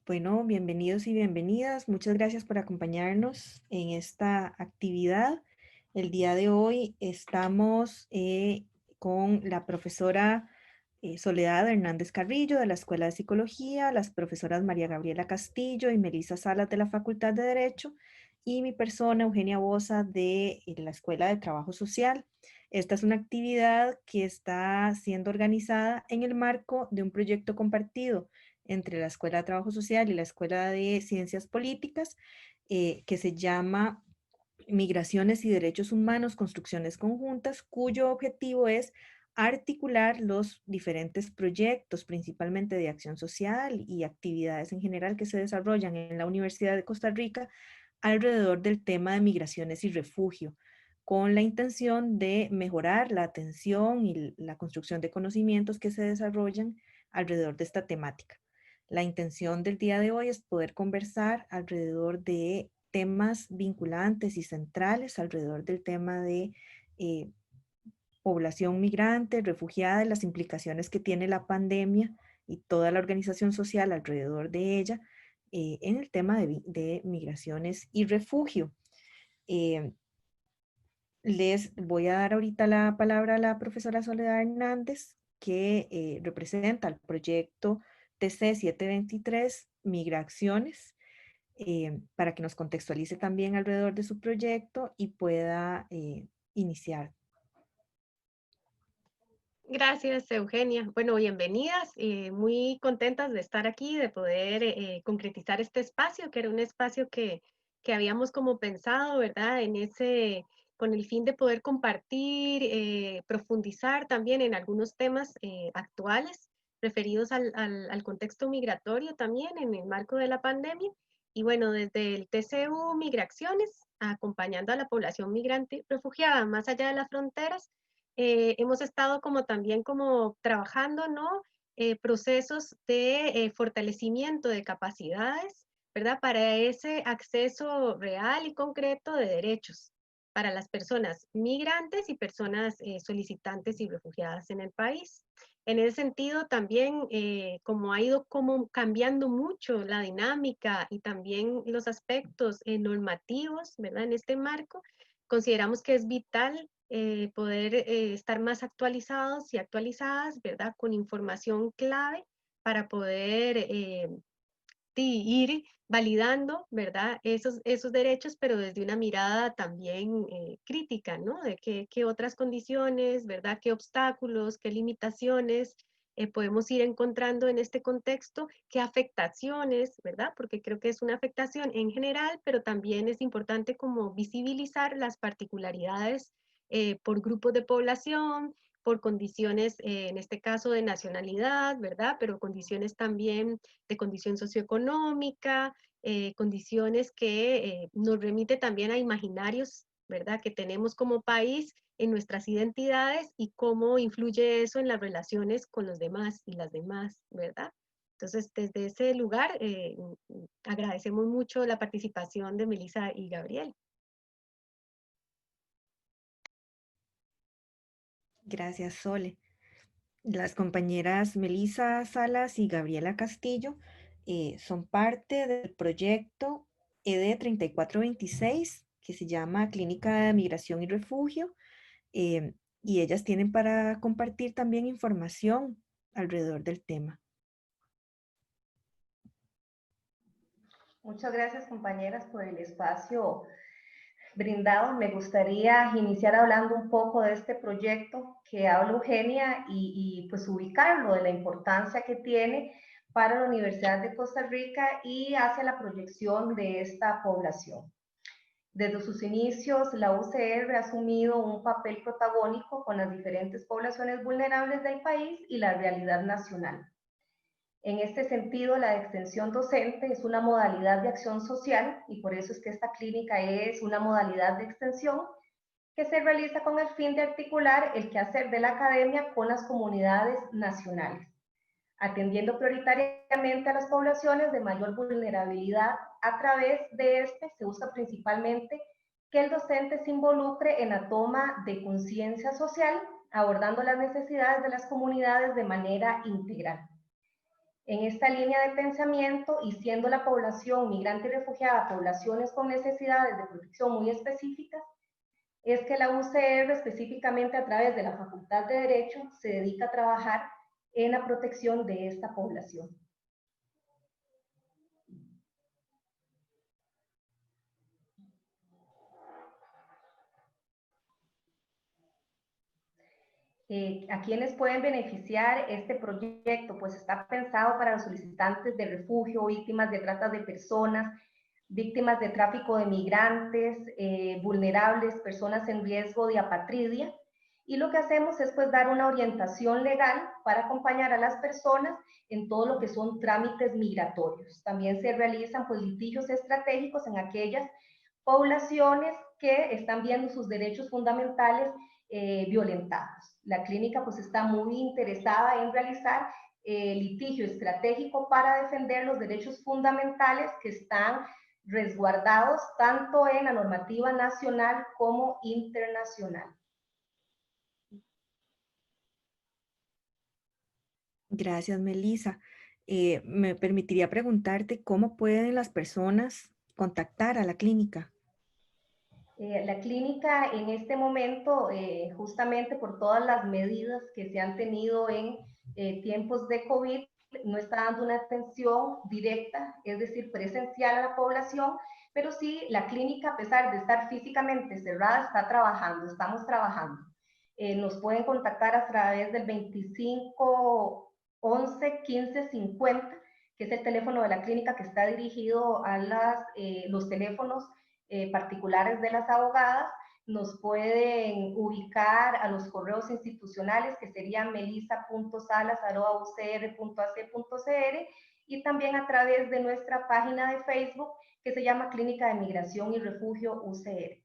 Bueno, bienvenidos y bienvenidas. Muchas gracias por acompañarnos en esta actividad. El día de hoy estamos con la profesora Soledad Hernández Carrillo de la Escuela de Psicología, las profesoras María Gabriela Castillo y Melisa Salas de la Facultad de Derecho y mi persona Eugenia Boza de la Escuela de Trabajo Social. Esta es una actividad que está siendo organizada en el marco de un proyecto compartido entre la Escuela de Trabajo Social y la Escuela de Ciencias Políticas, que se llama Migraciones y Derechos Humanos, Construcciones Conjuntas, cuyo objetivo es articular los diferentes proyectos, principalmente de acción social y actividades en general que se desarrollan en la Universidad de Costa Rica alrededor del tema de migraciones y refugio, con la intención de mejorar la atención y la construcción de conocimientos que se desarrollan alrededor de esta temática. La intención del día de hoy es poder conversar alrededor de temas vinculantes y centrales, alrededor del tema de eh, población migrante, refugiada, las implicaciones que tiene la pandemia y toda la organización social alrededor de ella en el tema de migraciones y refugio. Eh, Les voy a dar ahorita la palabra a la profesora Soledad Hernández, que representa el proyecto TC 723 Migraciones, para que nos contextualice también alrededor de su proyecto y pueda iniciar. Gracias, Eugenia. Bueno, bienvenidas. Muy contentas de estar aquí, de poder concretizar este espacio, que era un espacio que habíamos como pensado, ¿verdad? Con el fin de poder compartir, profundizar también en algunos temas actuales referidos al contexto migratorio también en el marco de la pandemia. Y bueno, desde el TCU Migraciones, acompañando a la población migrante refugiada más allá de las fronteras, hemos estado como también como trabajando, ¿no? Procesos de fortalecimiento de capacidades, ¿verdad? Para ese acceso real y concreto de derechos para las personas migrantes y personas solicitantes y refugiadas en el país. En ese sentido, también, como ha ido como cambiando mucho la dinámica y también los aspectos normativos, ¿verdad? En este marco, consideramos que es vital poder estar más actualizados y actualizadas, ¿verdad? Con información clave para poder ir validando, ¿verdad? Esos derechos, pero desde una mirada también crítica, ¿no? De qué otras condiciones, ¿verdad? Qué obstáculos, qué limitaciones podemos ir encontrando en este contexto, qué afectaciones, ¿verdad? Porque creo que es una afectación en general, pero también es importante como visibilizar las particularidades por grupos de población, por condiciones, en este caso de nacionalidad, ¿verdad? Pero condiciones también de condición socioeconómica, condiciones que nos remite también a imaginarios, ¿verdad? Que tenemos como país en nuestras identidades y cómo influye eso en las relaciones con los demás y las demás, ¿verdad? Entonces, desde ese lugar, agradecemos mucho la participación de Melissa y Gabriel. Gracias, Sole. Las compañeras Melisa Salas y Gabriela Castillo son parte del proyecto ED 3426, que se llama Clínica de Migración y Refugio, eh, y ellas tienen para compartir también información alrededor del tema. Muchas gracias, compañeras, por el espacio brindado. Me gustaría iniciar hablando un poco de este proyecto que habla Eugenia y pues ubicarlo de la importancia que tiene para la Universidad de Costa Rica y hacia la proyección de esta población. Desde sus inicios, la UCR ha asumido un papel protagónico con las diferentes poblaciones vulnerables del país y la realidad nacional. En este sentido, la extensión docente es una modalidad de acción social y por eso es que esta clínica es una modalidad de extensión que se realiza con el fin de articular el quehacer de la academia con las comunidades nacionales, atendiendo prioritariamente a las poblaciones de mayor vulnerabilidad. A través de este se usa principalmente que el docente se involucre en la toma de conciencia social, abordando las necesidades de las comunidades de manera integral. En esta línea de pensamiento, y siendo la población migrante y refugiada poblaciones con necesidades de protección muy específicas, es que la UCR, específicamente a través de la Facultad de Derecho, se dedica a trabajar en la protección de esta población. ¿A quiénes pueden beneficiar este proyecto? Pues está pensado para los solicitantes de refugio, víctimas de trata de personas, víctimas de tráfico de migrantes, vulnerables, personas en riesgo de apatridia. Y lo que hacemos es pues dar una orientación legal para acompañar a las personas en todo lo que son trámites migratorios. También se realizan pues litigios estratégicos en aquellas poblaciones que están viendo sus derechos fundamentales violentados. La clínica pues está muy interesada en realizar litigio estratégico para defender los derechos fundamentales que están resguardados tanto en la normativa nacional como internacional. Gracias, Melissa. Me permitiría preguntarte cómo pueden las personas contactar a la clínica. La clínica en este momento, justamente por todas las medidas que se han tenido en tiempos de COVID, no está dando una atención directa, es decir, presencial a la población, pero sí la clínica, a pesar de estar físicamente cerrada, está trabajando, estamos trabajando. Nos pueden contactar a través del 25 11 15 50, que es el teléfono de la clínica que está dirigido a los teléfonos particulares de las abogadas. Nos pueden ubicar a los correos institucionales que serían melissa.salas@ucr.ac.cr y también a través de nuestra página de Facebook que se llama Clínica de Migración y Refugio UCR.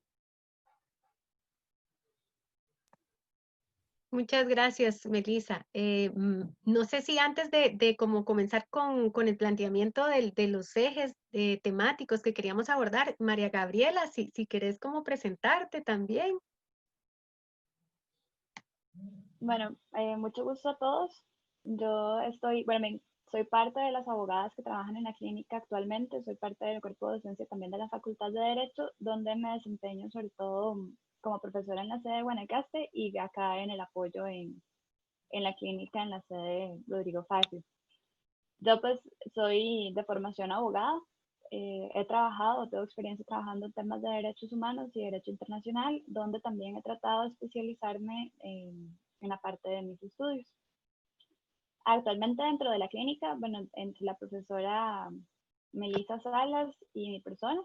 Muchas gracias, Melissa. No sé si antes de como comenzar con el planteamiento de los ejes temáticos que queríamos abordar, María Gabriela, si querés como presentarte también. Bueno, mucho gusto a todos. Yo soy parte de las abogadas que trabajan en la clínica actualmente, soy parte del cuerpo de docencia también de la Facultad de Derecho, donde me desempeño sobre todo como profesora en la sede de Guanacaste y acá en el apoyo en la clínica en la sede Rodrigo Fácil. Yo pues soy de formación abogada, tengo experiencia trabajando en temas de derechos humanos y derecho internacional, donde también he tratado de especializarme en la parte de mis estudios. Actualmente dentro de la clínica, bueno, entre la profesora Melissa Salas y mi persona,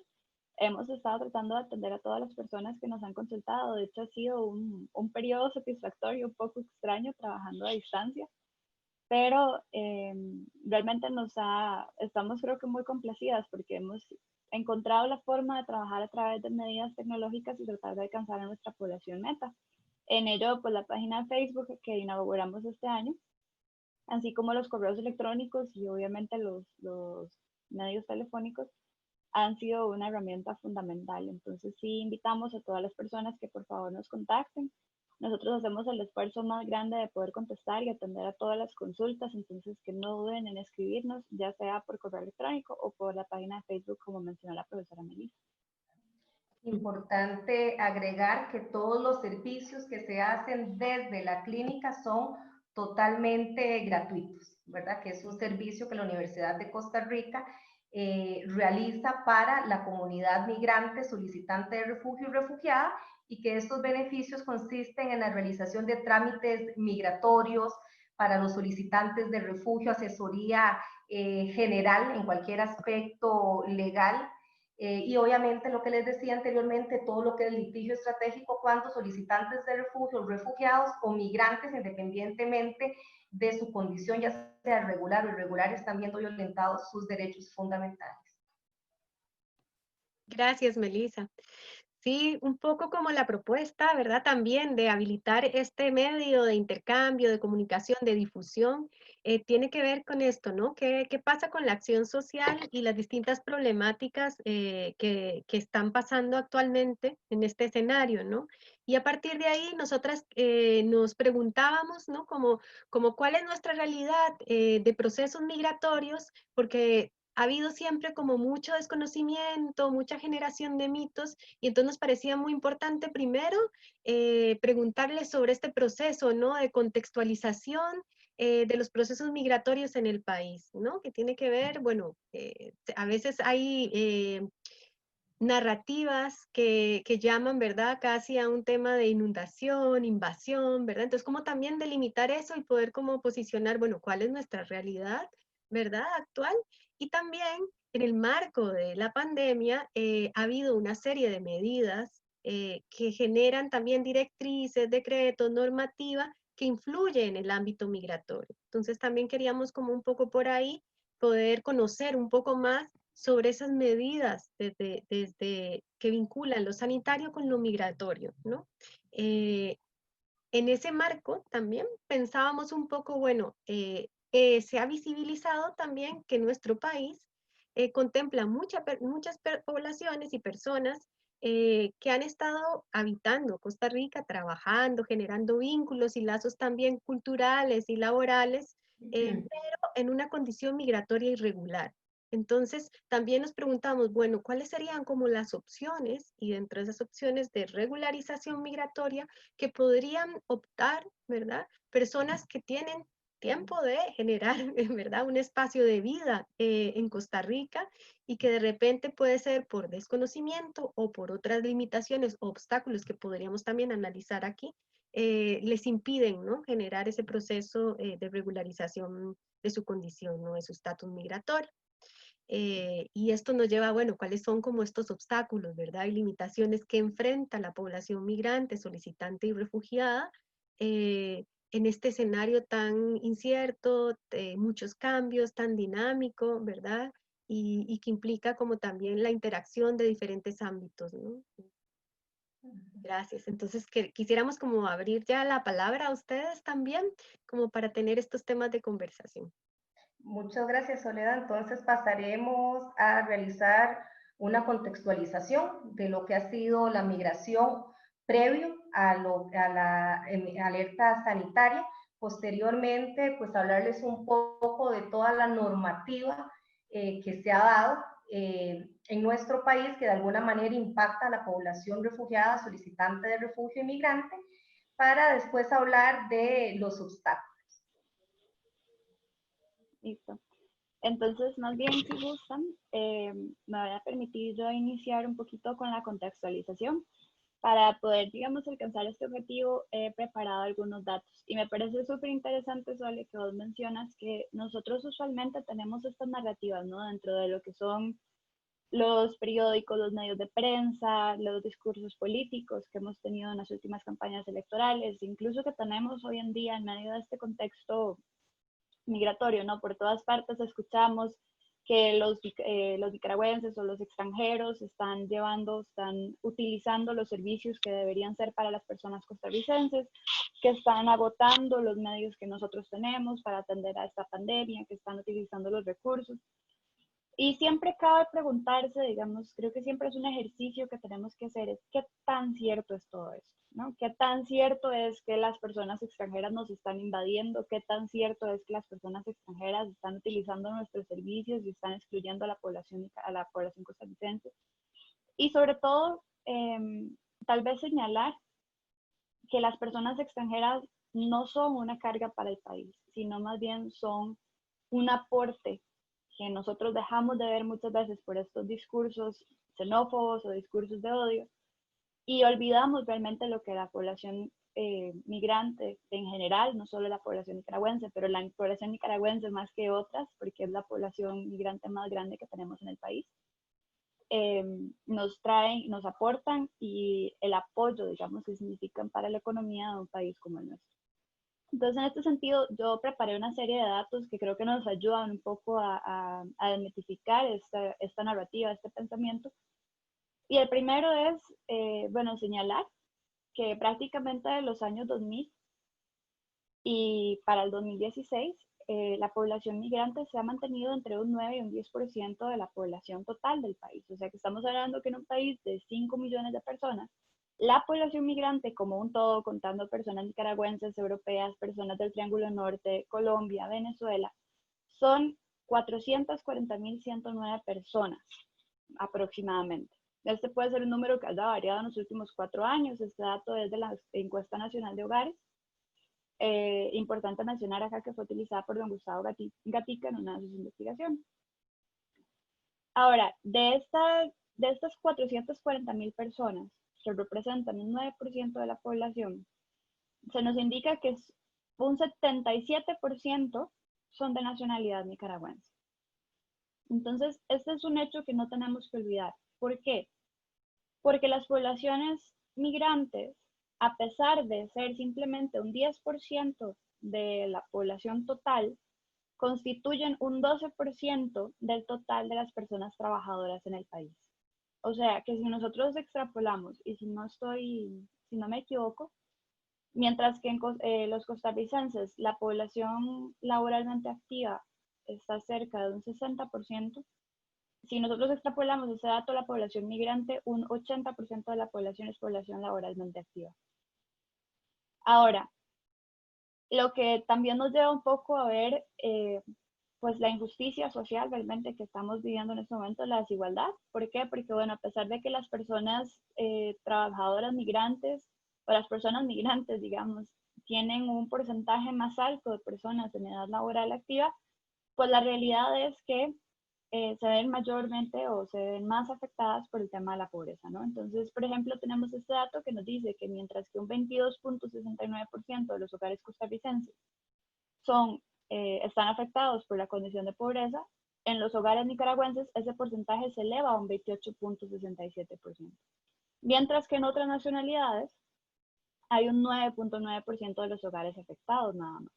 hemos estado tratando de atender a todas las personas que nos han consultado. De hecho, ha sido un periodo satisfactorio, un poco extraño trabajando a distancia, pero realmente estamos creo que muy complacidas porque hemos encontrado la forma de trabajar a través de medidas tecnológicas y tratar de alcanzar a nuestra población meta. En ello, pues la página de Facebook que inauguramos este año, así como los correos electrónicos y obviamente los medios telefónicos, han sido una herramienta fundamental. Entonces sí invitamos a todas las personas que por favor nos contacten. Nosotros hacemos el esfuerzo más grande de poder contestar y atender a todas las consultas, entonces que no duden en escribirnos, ya sea por correo electrónico o por la página de Facebook, como mencionó la profesora Melissa. Importante agregar que todos los servicios que se hacen desde la clínica son totalmente gratuitos, ¿verdad? Que es un servicio que la Universidad de Costa Rica realiza para la comunidad migrante, solicitante de refugio y refugiada, y que estos beneficios consisten en la realización de trámites migratorios para los solicitantes de refugio, asesoría general en cualquier aspecto legal, y obviamente lo que les decía anteriormente, todo lo que es litigio estratégico cuando solicitantes de refugio, refugiados o migrantes, independientemente de su condición, ya sea regular o irregular, están viendo violentados sus derechos fundamentales. Gracias, Melissa. Sí, un poco como la propuesta, ¿verdad? También de habilitar este medio de intercambio, de comunicación, de difusión, tiene que ver con esto, ¿no? ¿Qué pasa con la acción social y las distintas problemáticas que están pasando actualmente en este escenario, ¿no? Y a partir de ahí, nosotras nos preguntábamos, ¿no? Como cuál es nuestra realidad de procesos migratorios, porque ha habido siempre como mucho desconocimiento, mucha generación de mitos, y entonces nos parecía muy importante primero preguntarles sobre este proceso, ¿no? De contextualización de los procesos migratorios en el país, ¿no? Que tiene que ver, bueno, a veces hay narrativas que llaman, ¿verdad? Casi a un tema de inundación, invasión, ¿verdad? Entonces, como también delimitar eso y poder como posicionar, bueno, cuál es nuestra realidad, ¿verdad? Actual. Y también en el marco de la pandemia ha habido una serie de medidas que generan también directrices, decretos, normativa que influyen en el ámbito migratorio. Entonces, también queríamos como un poco por ahí poder conocer un poco más sobre esas medidas desde que vinculan lo sanitario con lo migratorio, ¿no? Eh, en ese marco también pensábamos un poco, bueno, se ha visibilizado también que nuestro país contempla muchas poblaciones y personas que han estado habitando Costa Rica, trabajando, generando vínculos y lazos también culturales y laborales, pero en una condición migratoria irregular. Entonces, también nos preguntamos, bueno, ¿cuáles serían como las opciones? Y dentro de esas opciones de regularización migratoria, que podrían optar, ¿verdad? Personas que tienen tiempo de generar, ¿verdad? Un espacio de vida en Costa Rica y que de repente puede ser por desconocimiento o por otras limitaciones o obstáculos que podríamos también analizar aquí, les impiden, ¿no? Generar ese proceso de regularización de su condición, ¿no? De su estatus migratorio. Y esto nos lleva, bueno, cuáles son como estos obstáculos, ¿verdad? Y limitaciones que enfrenta la población migrante, solicitante y refugiada en este escenario tan incierto, muchos cambios, tan dinámico, ¿verdad? Y que implica como también la interacción de diferentes ámbitos, ¿no? Gracias. Entonces, quisiéramos como abrir ya la palabra a ustedes también, como para tener estos temas de conversación. Muchas gracias, Soledad. Entonces pasaremos a realizar una contextualización de lo que ha sido la migración previo a la alerta sanitaria. Posteriormente, pues hablarles un poco de toda la normativa que se ha dado en nuestro país, que de alguna manera impacta a la población refugiada, solicitante de refugio y migrante, para después hablar de los obstáculos. Listo. Entonces, más bien, si gustan, me voy a permitir yo iniciar un poquito con la contextualización. Para poder, digamos, alcanzar este objetivo, he preparado algunos datos. Y me parece súper interesante, Sole, que vos mencionas que nosotros usualmente tenemos estas narrativas, ¿no? Dentro de lo que son los periódicos, los medios de prensa, los discursos políticos que hemos tenido en las últimas campañas electorales, incluso que tenemos hoy en día en medio de este contexto migratorio, ¿no? Por todas partes escuchamos que los nicaragüenses o los extranjeros están utilizando los servicios que deberían ser para las personas costarricenses, que están agotando los medios que nosotros tenemos para atender a esta pandemia, que están utilizando los recursos. Y siempre cabe preguntarse, digamos, creo que siempre es un ejercicio que tenemos que hacer, es qué tan cierto es todo esto, ¿no? ¿Qué tan cierto es que las personas extranjeras nos están invadiendo? ¿Qué tan cierto es que las personas extranjeras están utilizando nuestros servicios y están excluyendo a la población costarricense? Y sobre todo, tal vez señalar que las personas extranjeras no son una carga para el país, sino más bien son un aporte que nosotros dejamos de ver muchas veces por estos discursos xenófobos o discursos de odio y olvidamos realmente lo que la población migrante en general, no solo la población nicaragüense, pero la población nicaragüense más que otras, porque es la población migrante más grande que tenemos en el país, nos traen, nos aportan y el apoyo, digamos, que significan para la economía de un país como el nuestro. Entonces, en este sentido, yo preparé una serie de datos que creo que nos ayudan un poco a desmitificar esta narrativa, este pensamiento. Y el primero es, bueno, señalar que prácticamente de los años 2000 y para el 2016, la población migrante se ha mantenido entre un 9 y un 10% de la población total del país. O sea que estamos hablando que en un país de 5 millones de personas, la población migrante como un todo, contando personas nicaragüenses, europeas, personas del Triángulo Norte, Colombia, Venezuela, son 440.109 personas aproximadamente. Este puede ser un número que ha variado en los últimos 4 años. Este dato es de la Encuesta Nacional de Hogares. Importante mencionar acá que fue utilizada por don Gustavo Gatica en una de sus investigaciones. Ahora, de estas 440.000 personas, que representan un 9% de la población, se nos indica que un 77% son de nacionalidad nicaragüense. Entonces, este es un hecho que no tenemos que olvidar. ¿Por qué? Porque las poblaciones migrantes, a pesar de ser simplemente un 10% de la población total, constituyen un 12% del total de las personas trabajadoras en el país. O sea, que si nosotros extrapolamos, y si no me equivoco, mientras que en los costarricenses la población laboralmente activa está cerca de un 60%, si nosotros extrapolamos ese dato a la población migrante, un 80% de la población es población laboralmente activa. Ahora, lo que también nos lleva un poco a ver pues la injusticia social realmente que estamos viviendo en este momento, la desigualdad. ¿Por qué? Porque bueno, a pesar de que las personas trabajadoras migrantes o las personas migrantes, digamos, tienen un porcentaje más alto de personas en edad laboral activa, pues la realidad es que se ven mayormente o se ven más afectadas por el tema de la pobreza, ¿no? Entonces, por ejemplo, tenemos este dato que nos dice que mientras que un 22.69% de los hogares costarricenses están afectados por la condición de pobreza, en los hogares nicaragüenses ese porcentaje se eleva a un 28.67%. Mientras que en otras nacionalidades hay un 9.9% de los hogares afectados nada más.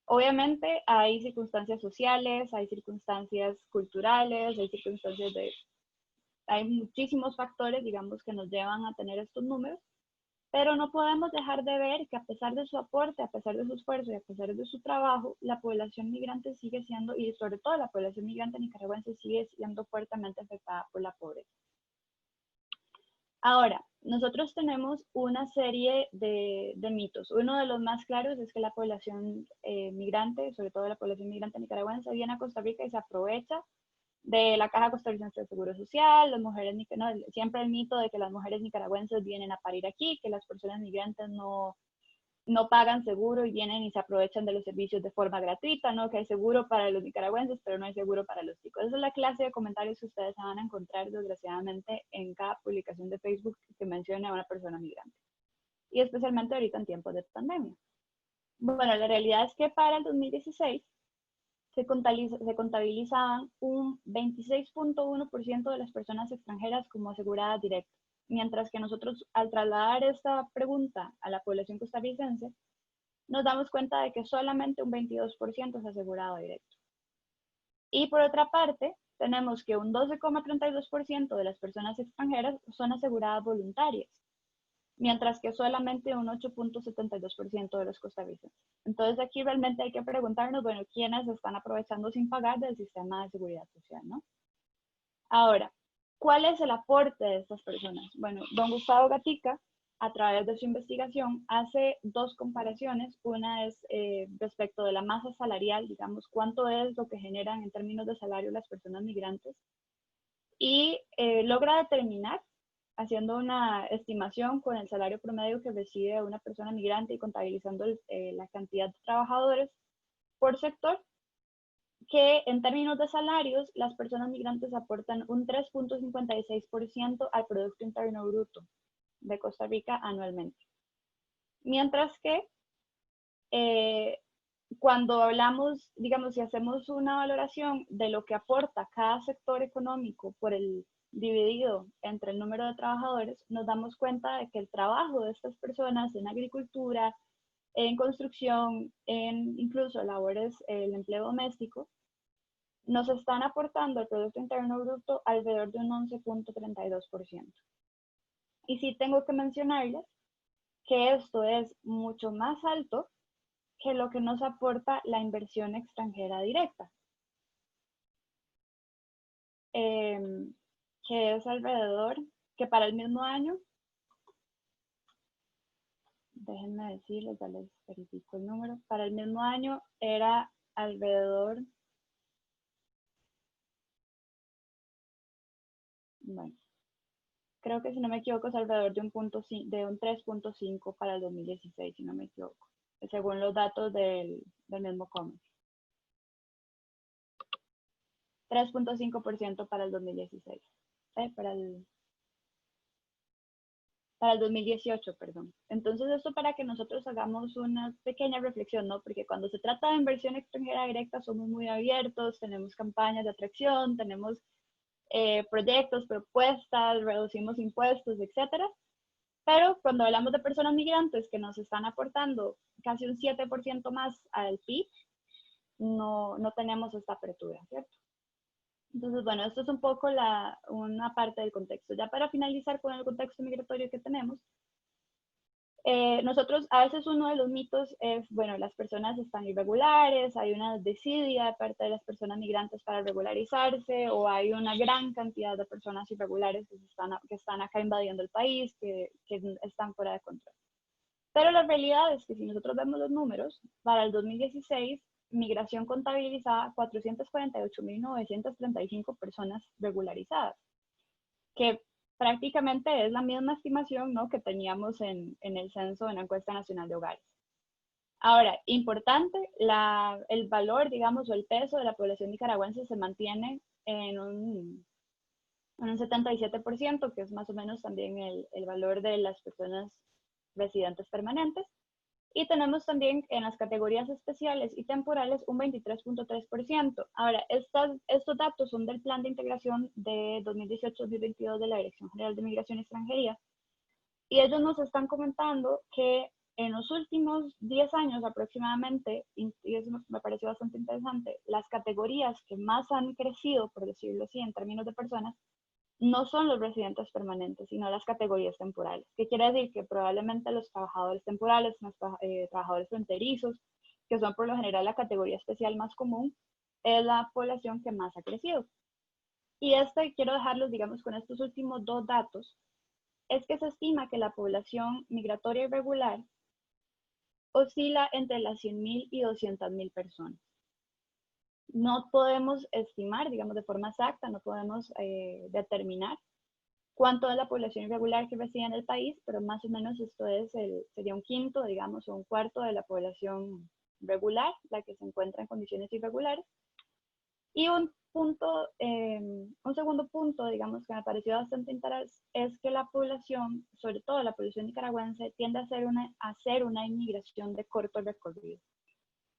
Obviamente hay circunstancias sociales, hay circunstancias culturales, hay muchísimos factores, digamos, que nos llevan a tener estos números, pero no podemos dejar de ver que a pesar de su aporte, a pesar de su esfuerzo y a pesar de su trabajo, la población migrante sigue siendo, y sobre todo la población migrante nicaragüense sigue siendo fuertemente afectada por la pobreza. Ahora, nosotros tenemos una serie de mitos. Uno de los más claros es que la población migrante, sobre todo la población migrante nicaragüense, viene a Costa Rica y se aprovecha de la Caja Costarricense de Seguro Social, las mujeres, no, siempre el mito de que las mujeres nicaragüenses vienen a parir aquí, que las personas migrantes no pagan seguro y vienen y se aprovechan de los servicios de forma gratuita, ¿no? Que hay seguro para los nicaragüenses, pero no hay seguro para los chicos. Esa es la clase de comentarios que ustedes van a encontrar, desgraciadamente, en cada publicación de Facebook que mencione a una persona migrante. Y especialmente ahorita en tiempos de pandemia. Bueno, la realidad es que para el 2016 se contabilizaban un 26.1% de las personas extranjeras como aseguradas directas. Mientras que nosotros, al trasladar esta pregunta a la población costarricense, nos damos cuenta de que solamente un 22% es asegurado directo. Y por otra parte, tenemos que un 12.32% de las personas extranjeras son aseguradas voluntarias, mientras que solamente un 8.72% de los costarricenses. Entonces aquí realmente hay que preguntarnos, bueno, ¿quiénes están aprovechando sin pagar del sistema de seguridad social, ¿no? Ahora, ¿cuál es el aporte de estas personas? Bueno, don Gustavo Gatica, a través de su investigación, hace dos comparaciones. Una es respecto de la masa salarial, digamos, cuánto es lo que generan en términos de salario las personas migrantes, y logra determinar, haciendo una estimación con el salario promedio que recibe una persona migrante y contabilizando la cantidad de trabajadores por sector, que en términos de salarios, las personas migrantes aportan un 3.56% al Producto Interno Bruto de Costa Rica anualmente. Mientras que cuando hablamos, digamos, si hacemos una valoración de lo que aporta cada sector económico por el dividido entre el número de trabajadores, nos damos cuenta de que el trabajo de estas personas en agricultura, en construcción, en incluso labores, el empleo doméstico, nos están aportando el Producto Interno Bruto alrededor de un 11.32%. Y sí tengo que mencionarles que esto es mucho más alto que lo que nos aporta la inversión extranjera directa, que es alrededor, que para el mismo año, déjenme decirles, ya les verifico el número, para el mismo año era alrededor, bueno, creo que si no me equivoco es alrededor de un 3.5 para el 2016, si no me equivoco, según los datos del mismo Comex. 3.5% para el 2016, para el 2018, perdón. Entonces, esto para que nosotros hagamos una pequeña reflexión, ¿no? Porque cuando se trata de inversión extranjera directa somos muy abiertos, tenemos campañas de atracción, tenemos proyectos, propuestas, reducimos impuestos, etcétera. Pero cuando hablamos de personas migrantes que nos están aportando casi un 7% más al PIB, no tenemos esta apertura, ¿cierto? Entonces, bueno, esto es un poco una parte del contexto. Ya para finalizar con el contexto migratorio que tenemos, nosotros, a veces uno de los mitos es, bueno, las personas están irregulares, hay una desidia de parte de las personas migrantes para regularizarse, o hay una gran cantidad de personas irregulares que están acá invadiendo el país, que están fuera de control. Pero la realidad es que si nosotros vemos los números, para el 2016, migración contabilizaba 448.935 personas regularizadas, que prácticamente es la misma estimación, ¿no?, que teníamos en el censo, en la encuesta nacional de hogares. Ahora, importante, el valor, digamos, o el peso de la población nicaragüense se mantiene en un 77%, que es más o menos también el valor de las personas residentes permanentes. Y tenemos también en las categorías especiales y temporales un 23.3%. Ahora, estos datos son del Plan de Integración de 2018-2022 de la Dirección General de Migración y Extranjería. Y ellos nos están comentando que en los últimos 10 años aproximadamente, y eso me pareció bastante interesante, las categorías que más han crecido, por decirlo así, en términos de personas, no son los residentes permanentes, sino las categorías temporales. ¿Qué quiere decir? Que probablemente los trabajadores temporales, los trabajadores fronterizos, que son por lo general la categoría especial más común, es la población que más ha crecido. Y quiero dejarlos, digamos, con estos últimos dos datos, es que se estima que la población migratoria irregular oscila entre las 100.000 y 200.000 personas. No podemos estimar, digamos, de forma exacta, no podemos determinar cuánto es la población irregular que reside en el país, pero más o menos esto sería un quinto, digamos, o un cuarto de la población regular, la que se encuentra en condiciones irregulares. Y un segundo punto, digamos, que me pareció bastante interesante, es que la población, sobre todo la población nicaragüense, tiende a hacer una inmigración de corto recorrido.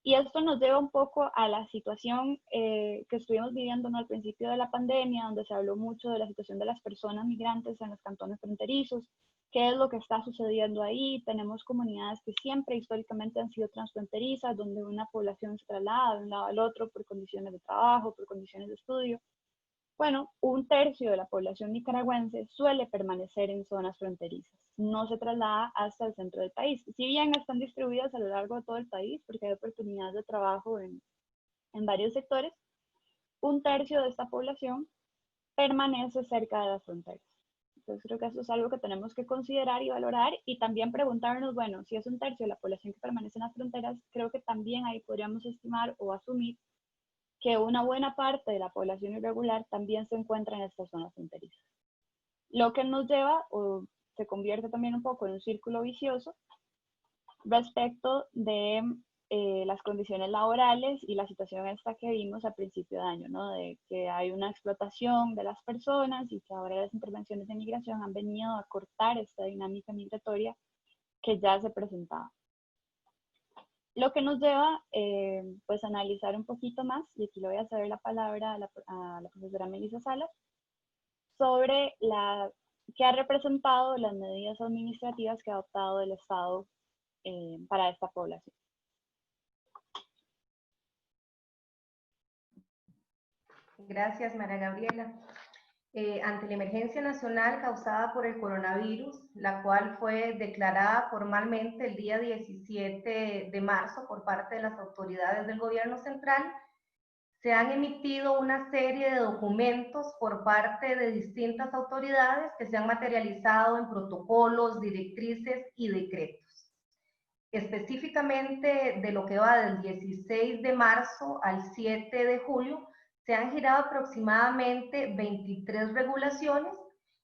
Y esto nos lleva un poco a la situación que estuvimos viviendo, ¿no?, al principio de la pandemia, donde se habló mucho de la situación de las personas migrantes en los cantones fronterizos, qué es lo que está sucediendo ahí. Tenemos comunidades que siempre históricamente han sido transfronterizas, donde una población se traslada de un lado al otro por condiciones de trabajo, por condiciones de estudio. Bueno, un tercio de la población nicaragüense suele permanecer en zonas fronterizas, no se traslada hasta el centro del país. Si bien están distribuidas a lo largo de todo el país, porque hay oportunidades de trabajo en varios sectores, un tercio de esta población permanece cerca de las fronteras. Entonces creo que eso es algo que tenemos que considerar y valorar, y también preguntarnos, bueno, si es un tercio de la población que permanece en las fronteras, creo que también ahí podríamos estimar o asumir que una buena parte de la población irregular también se encuentra en estas zonas fronterizas. Lo que nos lleva, o se convierte también un poco en un círculo vicioso, respecto de las condiciones laborales y la situación esta que vimos a principio de año, ¿no?, de que hay una explotación de las personas y que ahora las intervenciones de migración han venido a cortar esta dinámica migratoria que ya se presentaba. Lo que nos lleva pues a analizar un poquito más, y aquí le voy a ceder la palabra a la profesora Melissa Salas, sobre qué ha representado las medidas administrativas que ha adoptado el Estado para esta población. Gracias, María Gabriela. Ante la emergencia nacional causada por el coronavirus, la cual fue declarada formalmente el día 17 de marzo por parte de las autoridades del gobierno central, se han emitido una serie de documentos por parte de distintas autoridades que se han materializado en protocolos, directrices y decretos. Específicamente de lo que va del 16 de marzo al 7 de julio, se han girado aproximadamente 23 regulaciones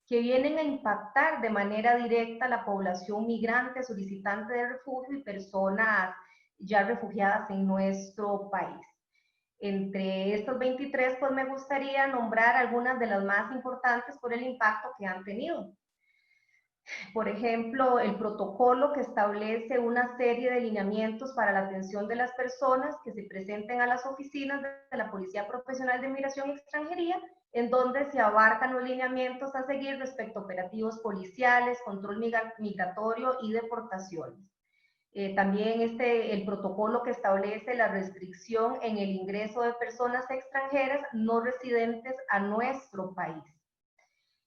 que vienen a impactar de manera directa a la población migrante, solicitante de refugio y personas ya refugiadas en nuestro país. Entre estos 23, pues me gustaría nombrar algunas de las más importantes por el impacto que han tenido. Por ejemplo, el protocolo que establece una serie de lineamientos para la atención de las personas que se presenten a las oficinas de la Policía Profesional de Migración y Extranjería, en donde se abarcan los lineamientos a seguir respecto a operativos policiales, control migratorio y deportaciones. También el protocolo que establece la restricción en el ingreso de personas extranjeras no residentes a nuestro país.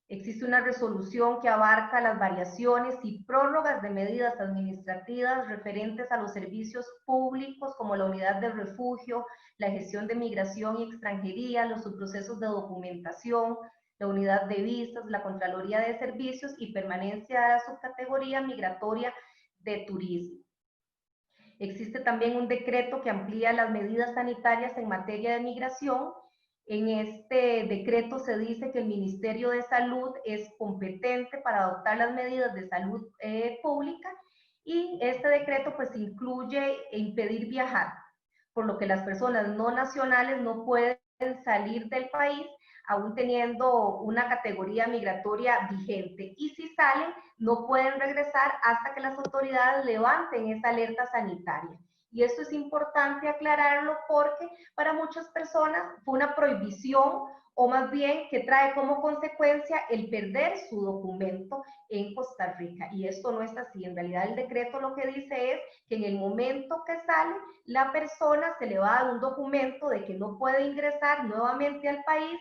Existe una resolución que abarca las variaciones y prórrogas de medidas administrativas referentes a los servicios públicos como la unidad de refugio, la gestión de migración y extranjería, los subprocesos de documentación, la unidad de visas, la Contraloría de Servicios y permanencia de la subcategoría migratoria de turismo. Existe también un decreto que amplía las medidas sanitarias en materia de migración. En este decreto se dice que el Ministerio de Salud es competente para adoptar las medidas de salud pública, y este decreto pues incluye impedir viajar, por lo que las personas no nacionales no pueden salir del país aún teniendo una categoría migratoria vigente, y si salen no pueden regresar hasta que las autoridades levanten esa alerta sanitaria. Y esto es importante aclararlo porque para muchas personas fue una prohibición, o más bien que trae como consecuencia el perder su documento en Costa Rica. Y esto no es así. En realidad el decreto lo que dice es que en el momento que sale, la persona se le va a dar un documento de que no puede ingresar nuevamente al país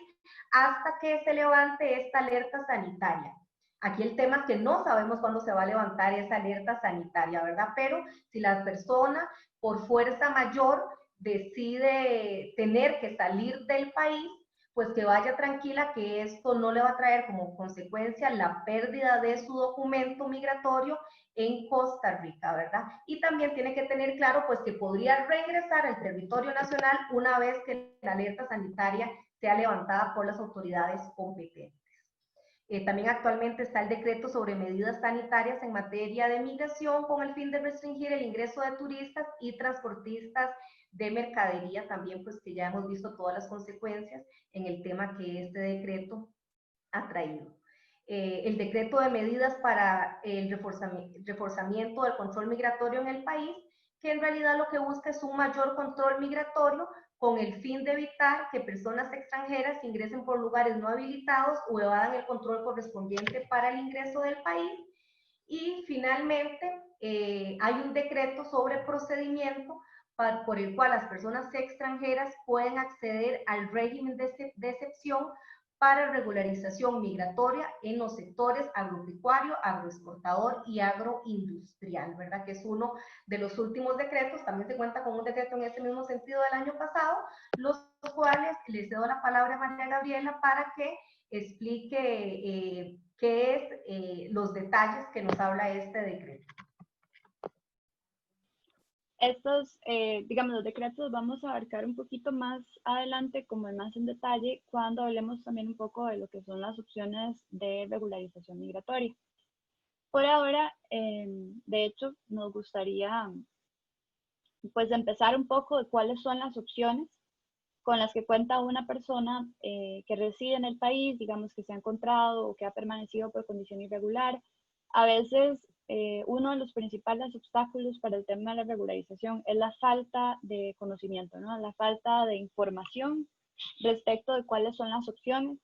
hasta que se levante esta alerta sanitaria. Aquí el tema es que no sabemos cuándo se va a levantar esa alerta sanitaria, ¿verdad? Pero si la persona por fuerza mayor decide tener que salir del país, pues que vaya tranquila que esto no le va a traer como consecuencia la pérdida de su documento migratorio en Costa Rica, ¿verdad? Y también tiene que tener claro pues que podría regresar al territorio nacional una vez que la alerta sanitaria sea levantada por las autoridades competentes. También actualmente está el decreto sobre medidas sanitarias en materia de migración con el fin de restringir el ingreso de turistas y transportistas de mercadería, también pues que ya hemos visto todas las consecuencias en el tema que este decreto ha traído. El decreto de medidas para el reforzamiento del control migratorio en el país, que en realidad lo que busca es un mayor control migratorio con el fin de evitar que personas extranjeras ingresen por lugares no habilitados o evadan el control correspondiente para el ingreso del país. Y finalmente hay un decreto sobre procedimiento por el cual las personas extranjeras pueden acceder al régimen de excepción para regularización migratoria en los sectores agropecuario, agroexportador y agroindustrial, ¿verdad? Que es uno de los últimos decretos. También se cuenta con un decreto en ese mismo sentido del año pasado, los cuales les cedo la palabra a María Gabriela para que explique qué es los detalles que nos habla este decreto. Estos, digamos, los decretos vamos a abarcar un poquito más adelante, como más en detalle, cuando hablemos también un poco de lo que son las opciones de regularización migratoria. Por ahora, de hecho, nos gustaría pues empezar un poco de cuáles son las opciones con las que cuenta una persona que reside en el país, digamos que se ha encontrado o que ha permanecido por condición irregular. A veces uno de los principales obstáculos para el tema de la regularización es la falta de conocimiento, ¿no? La falta de información respecto de cuáles son las opciones.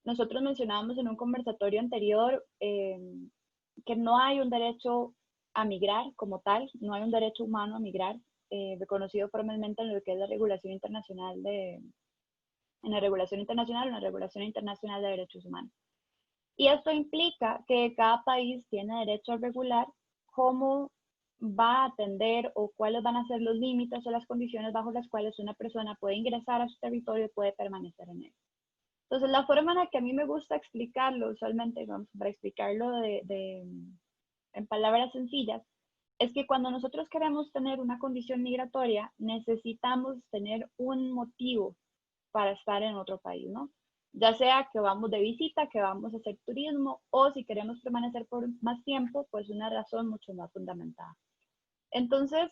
Nosotros mencionábamos en un conversatorio anterior que no hay un derecho a migrar como tal, no hay un derecho humano a migrar, reconocido formalmente en lo que es la regulación internacional en la regulación internacional o en la regulación internacional de derechos humanos. Y esto implica que cada país tiene derecho a regular cómo va a atender o cuáles van a ser los límites o las condiciones bajo las cuales una persona puede ingresar a su territorio y puede permanecer en él. Entonces, la forma en la que a mí me gusta explicarlo, usualmente, para explicarlo en palabras sencillas, es que cuando nosotros queremos tener una condición migratoria, necesitamos tener un motivo para estar en otro país, ¿no? Ya sea que vamos de visita, que vamos a hacer turismo, o si queremos permanecer por más tiempo, pues una razón mucho más fundamentada. Entonces,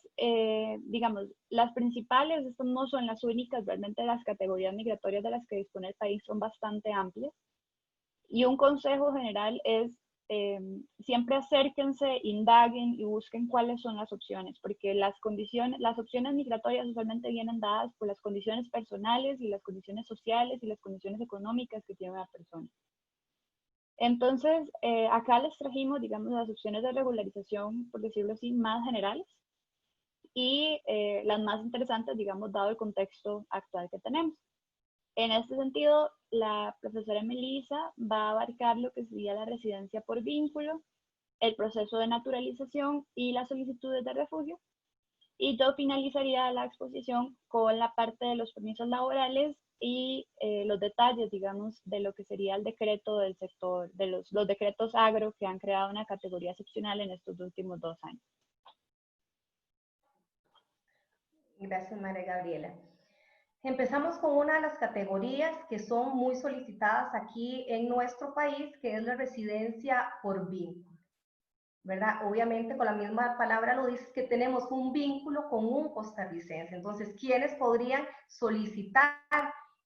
digamos, las principales, estas no son las únicas, realmente las categorías migratorias de las que dispone el país son bastante amplias. Y un consejo general es siempre acérquense, indaguen y busquen cuáles son las opciones, porque las opciones migratorias usualmente vienen dadas por las condiciones personales y las condiciones sociales y las condiciones económicas que tiene una persona. Entonces, acá les trajimos, digamos, las opciones de regularización, por decirlo así, más generales y las más interesantes, digamos, dado el contexto actual que tenemos. En este sentido, la profesora Melissa va a abarcar lo que sería la residencia por vínculo, el proceso de naturalización y las solicitudes de refugio. Y yo finalizaría la exposición con la parte de los permisos laborales y los detalles, digamos, de lo que sería el decreto del sector, de los decretos agro que han creado una categoría excepcional en estos últimos 2 años. Gracias, María Gabriela. Empezamos con una de las categorías que son muy solicitadas aquí en nuestro país, que es la residencia por vínculo, ¿verdad? Obviamente con la misma palabra lo dice, que tenemos un vínculo con un costarricense. Entonces, ¿quiénes podrían solicitar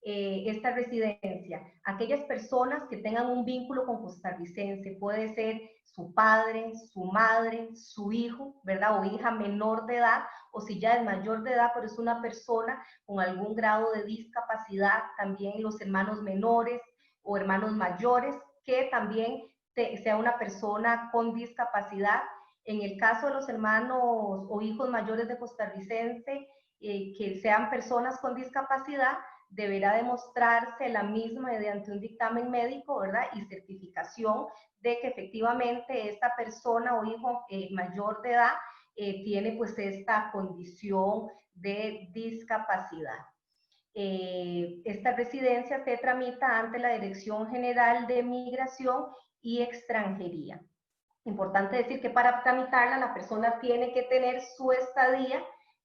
esta residencia? Aquellas personas que tengan un vínculo con costarricense, puede ser su padre, su madre, su hijo, ¿verdad? O hija menor de edad, o si ya es mayor de edad, pero es una persona con algún grado de discapacidad, también los hermanos menores o hermanos mayores, que también sea una persona con discapacidad. En el caso de los hermanos o hijos mayores de costarricense, que sean personas con discapacidad, deberá demostrarse la misma mediante un dictamen médico, ¿verdad? Y certificación de que efectivamente esta persona o hijo mayor de edad tiene pues esta condición de discapacidad. Esta residencia se tramita ante la Dirección General de Migración y Extranjería. Importante decir que para tramitarla la persona tiene que tener su estadía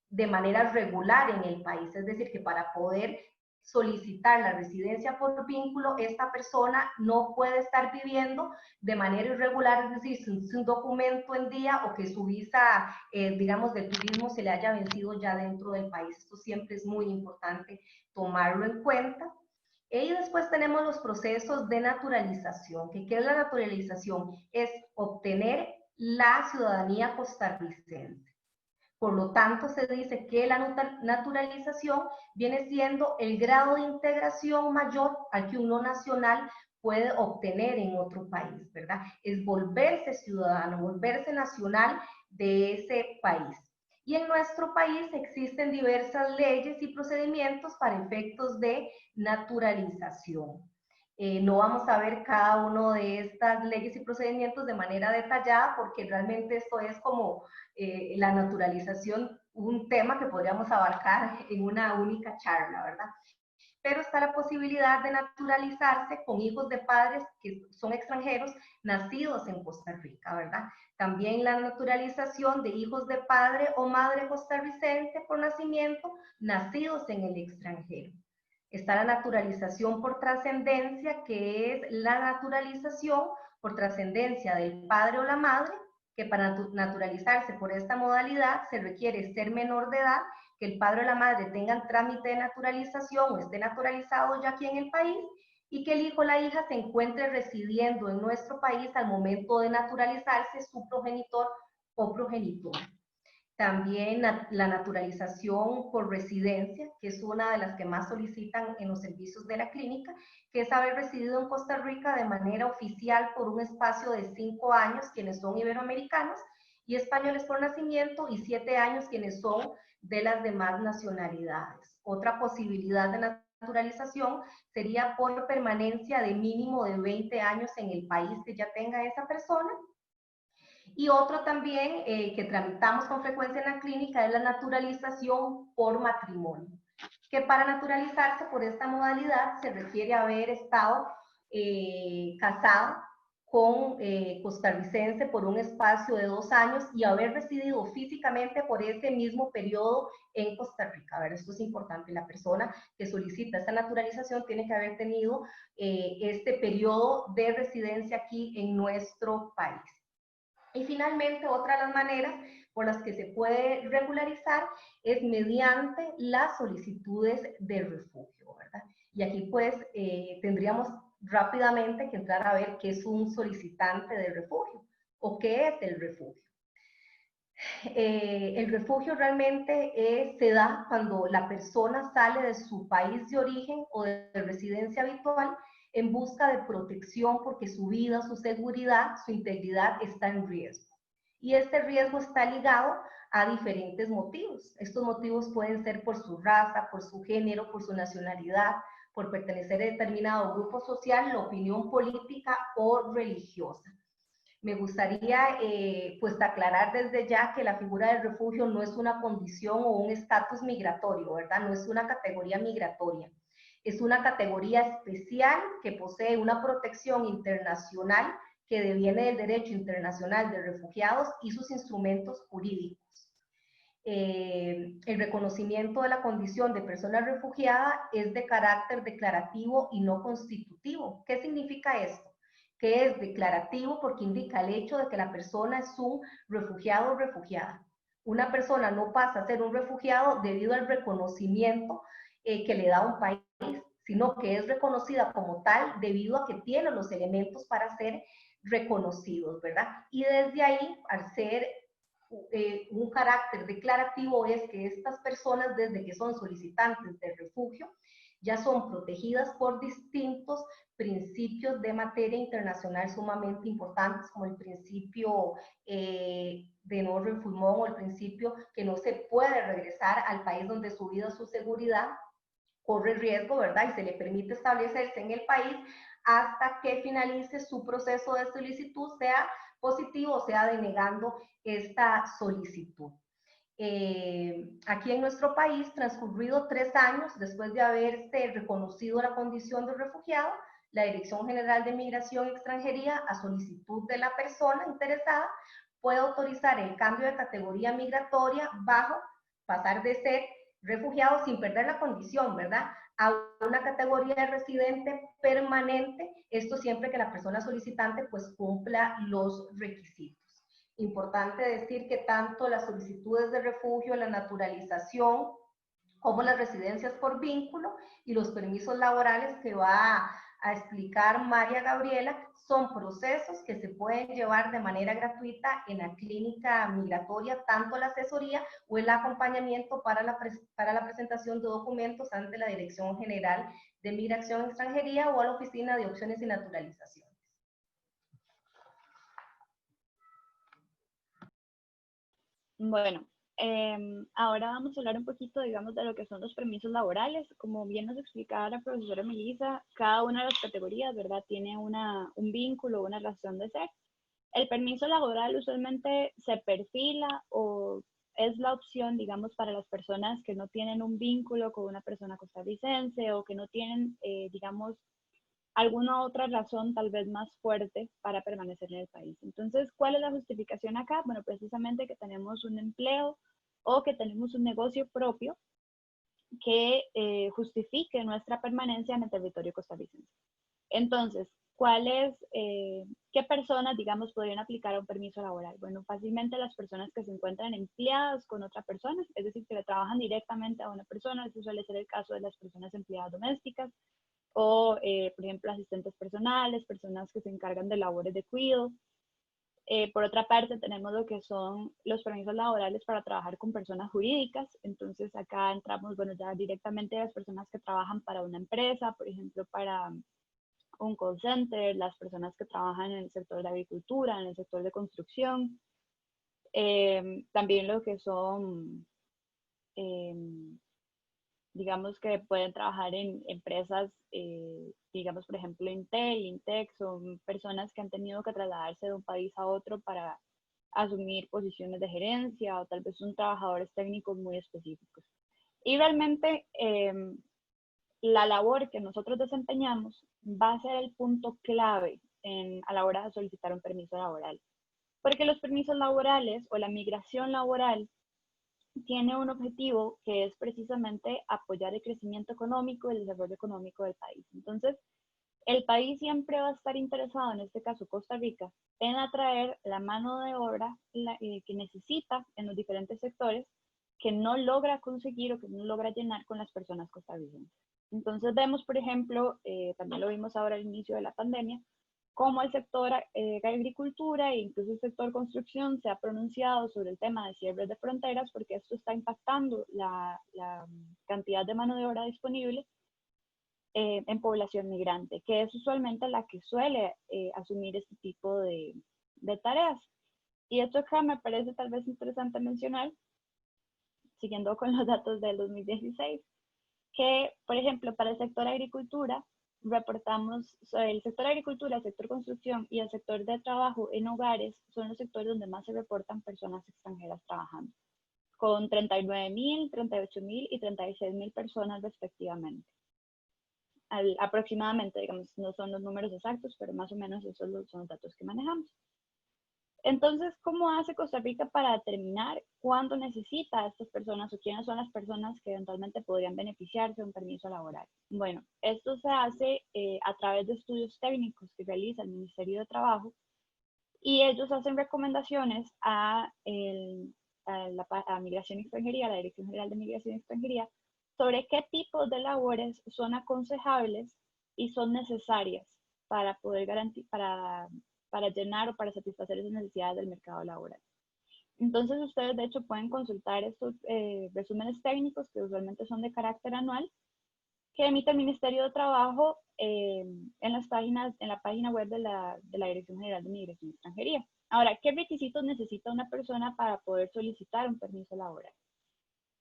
de manera regular en el país, es decir, que para poder solicitar la residencia por vínculo, esta persona no puede estar viviendo de manera irregular, es decir, sin un documento en día o que su visa, digamos, de turismo se le haya vencido ya dentro del país. Esto siempre es muy importante tomarlo en cuenta. Y después tenemos los procesos de naturalización. ¿Qué es la naturalización? Es obtener la ciudadanía costarricense. Por lo tanto, se dice que la naturalización viene siendo el grado de integración mayor al que uno nacional puede obtener en otro país, ¿verdad? Es volverse ciudadano, volverse nacional de ese país. Y en nuestro país existen diversas leyes y procedimientos para efectos de naturalización. No vamos a ver cada uno de estas leyes y procedimientos de manera detallada porque realmente esto es como la naturalización, un tema que podríamos abarcar en una única charla, ¿verdad? Pero está la posibilidad de naturalizarse con hijos de padres que son extranjeros nacidos en Costa Rica, ¿verdad? También la naturalización de hijos de padre o madre costarricense por nacimiento nacidos en el extranjero. Está la naturalización por trascendencia, que es la naturalización por trascendencia del padre o la madre, que para naturalizarse por esta modalidad se requiere ser menor de edad, que el padre o la madre tengan trámite de naturalización o esté naturalizado ya aquí en el país, y que el hijo o la hija se encuentre residiendo en nuestro país al momento de naturalizarse su progenitor o progenitora. También la naturalización por residencia, que es una de las que más solicitan en los servicios de la clínica, que es haber residido en Costa Rica de manera oficial por un espacio de 5 años, quienes son iberoamericanos, y españoles por nacimiento, y 7 años quienes son de las demás nacionalidades. Otra posibilidad de naturalización sería por permanencia de mínimo de 20 años en el país que ya tenga esa persona. Y otro también que tramitamos con frecuencia en la clínica es la naturalización por matrimonio, que para naturalizarse por esta modalidad se requiere haber estado casado con costarricense por un espacio de 2 años y haber residido físicamente por ese mismo periodo en Costa Rica. A ver, esto es importante. La persona que solicita esta naturalización tiene que haber tenido este periodo de residencia aquí en nuestro país. Y finalmente, otra de las maneras por las que se puede regularizar es mediante las solicitudes de refugio, ¿verdad? Y aquí pues tendríamos rápidamente que entrar a ver qué es un solicitante de refugio o qué es el refugio. El refugio realmente se da cuando la persona sale de su país de origen o de residencia habitual en busca de protección porque su vida, su seguridad, su integridad está en riesgo. Y este riesgo está ligado a diferentes motivos. Estos motivos pueden ser por su raza, por su género, por su nacionalidad, por pertenecer a determinado grupo social, la opinión política o religiosa. Me gustaría pues aclarar desde ya que la figura del refugio no es una condición o un estatus migratorio, ¿verdad? No es una categoría migratoria. Es una categoría especial que posee una protección internacional que deviene del derecho internacional de refugiados y sus instrumentos jurídicos. El reconocimiento de la condición de persona refugiada es de carácter declarativo y no constitutivo. ¿Qué significa esto? Que es declarativo porque indica el hecho de que la persona es un refugiado o refugiada. Una persona no pasa a ser un refugiado debido al reconocimiento que le da un país, sino que es reconocida como tal debido a que tiene los elementos para ser reconocidos, ¿verdad? Y desde ahí, al ser un carácter declarativo, es que estas personas, desde que son solicitantes de refugio, ya son protegidas por distintos principios de materia internacional sumamente importantes, como el principio de no refoulement o el principio que no se puede regresar al país donde su vida, su seguridad corre riesgo, ¿verdad? Y se le permite establecerse en el país hasta que finalice su proceso de solicitud, sea positivo o sea denegando esta solicitud. Aquí en nuestro país, transcurrido 3 años después de haberse reconocido la condición de refugiado, la Dirección General de Migración y Extranjería, a solicitud de la persona interesada, puede autorizar el cambio de categoría migratoria bajo pasar de ser refugiado sin perder la condición, ¿verdad?, a una categoría de residente permanente, esto siempre que la persona solicitante pues cumpla los requisitos. Importante decir que tanto las solicitudes de refugio, la naturalización, como las residencias por vínculo y los permisos laborales que va a explicar María Gabriela, son procesos que se pueden llevar de manera gratuita en la clínica migratoria, tanto la asesoría o el acompañamiento para la presentación de documentos ante la Dirección General de Migración y Extranjería o a la Oficina de Opciones y Naturalizaciones. Bueno, ahora vamos a hablar un poquito, digamos, de lo que son los permisos laborales. Como bien nos explicaba la profesora Melissa, cada una de las categorías, ¿verdad?, tiene un vínculo, una razón de ser. El permiso laboral usualmente se perfila o es la opción, digamos, para las personas que no tienen un vínculo con una persona costarricense o que no tienen, digamos, alguna otra razón tal vez más fuerte para permanecer en el país. Entonces, ¿cuál es la justificación acá? Bueno, precisamente que tenemos un empleo o que tenemos un negocio propio que justifique nuestra permanencia en el territorio costarricense. Entonces, ¿qué personas, digamos, podrían aplicar a un permiso laboral? Bueno, fácilmente las personas que se encuentran empleadas con otra persona, es decir, que le trabajan directamente a una persona. Eso suele ser el caso de las personas empleadas domésticas, o, por ejemplo, asistentes personales, personas que se encargan de labores de cuidado. Por otra parte, tenemos lo que son los permisos laborales para trabajar con personas jurídicas. Entonces, acá entramos, bueno, ya directamente las personas que trabajan para una empresa, por ejemplo, para un call center, las personas que trabajan en el sector de agricultura, en el sector de construcción. También lo que son digamos que pueden trabajar en empresas, digamos, por ejemplo, Intel, Intex, son personas que han tenido que trasladarse de un país a otro para asumir posiciones de gerencia o tal vez son trabajadores técnicos muy específicos. Y realmente la labor que nosotros desempeñamos va a ser el punto clave a la hora de solicitar un permiso laboral. Porque los permisos laborales o la migración laboral tiene un objetivo que es precisamente apoyar el crecimiento económico y el desarrollo económico del país. Entonces, el país siempre va a estar interesado, en este caso Costa Rica, en atraer la mano de obra que necesita en los diferentes sectores que no logra conseguir o que no logra llenar con las personas costarricenses. Entonces vemos, por ejemplo, también lo vimos ahora al inicio de la pandemia, cómo el sector agricultura e incluso el sector construcción se ha pronunciado sobre el tema de cierres de fronteras porque esto está impactando la cantidad de mano de obra disponible en población migrante, que es usualmente la que suele asumir este tipo de tareas. Y esto acá me parece tal vez interesante mencionar, siguiendo con los datos del 2016, que, por ejemplo, para el sector agricultura, reportamos, el sector agricultura, el sector construcción y el sector de trabajo en hogares son los sectores donde más se reportan personas extranjeras trabajando, con 39.000, 38.000 y 36.000 personas respectivamente. Aproximadamente, digamos, no son los números exactos, pero más o menos esos son los datos que manejamos. Entonces, ¿cómo hace Costa Rica para determinar cuándo necesita a estas personas o quiénes son las personas que eventualmente podrían beneficiarse de un permiso laboral? Bueno, esto se hace a través de estudios técnicos que realiza el Ministerio de Trabajo y ellos hacen recomendaciones a Migración y Extranjería, a la Dirección General de Migración y Extranjería, sobre qué tipos de labores son aconsejables y son necesarias para poder para llenar o para satisfacer esas necesidades del mercado laboral. Entonces ustedes de hecho pueden consultar estos resúmenes técnicos que usualmente son de carácter anual que emite el Ministerio de Trabajo en la página web de la Dirección General de Migración y Extranjería. Ahora, ¿qué requisitos necesita una persona para poder solicitar un permiso laboral?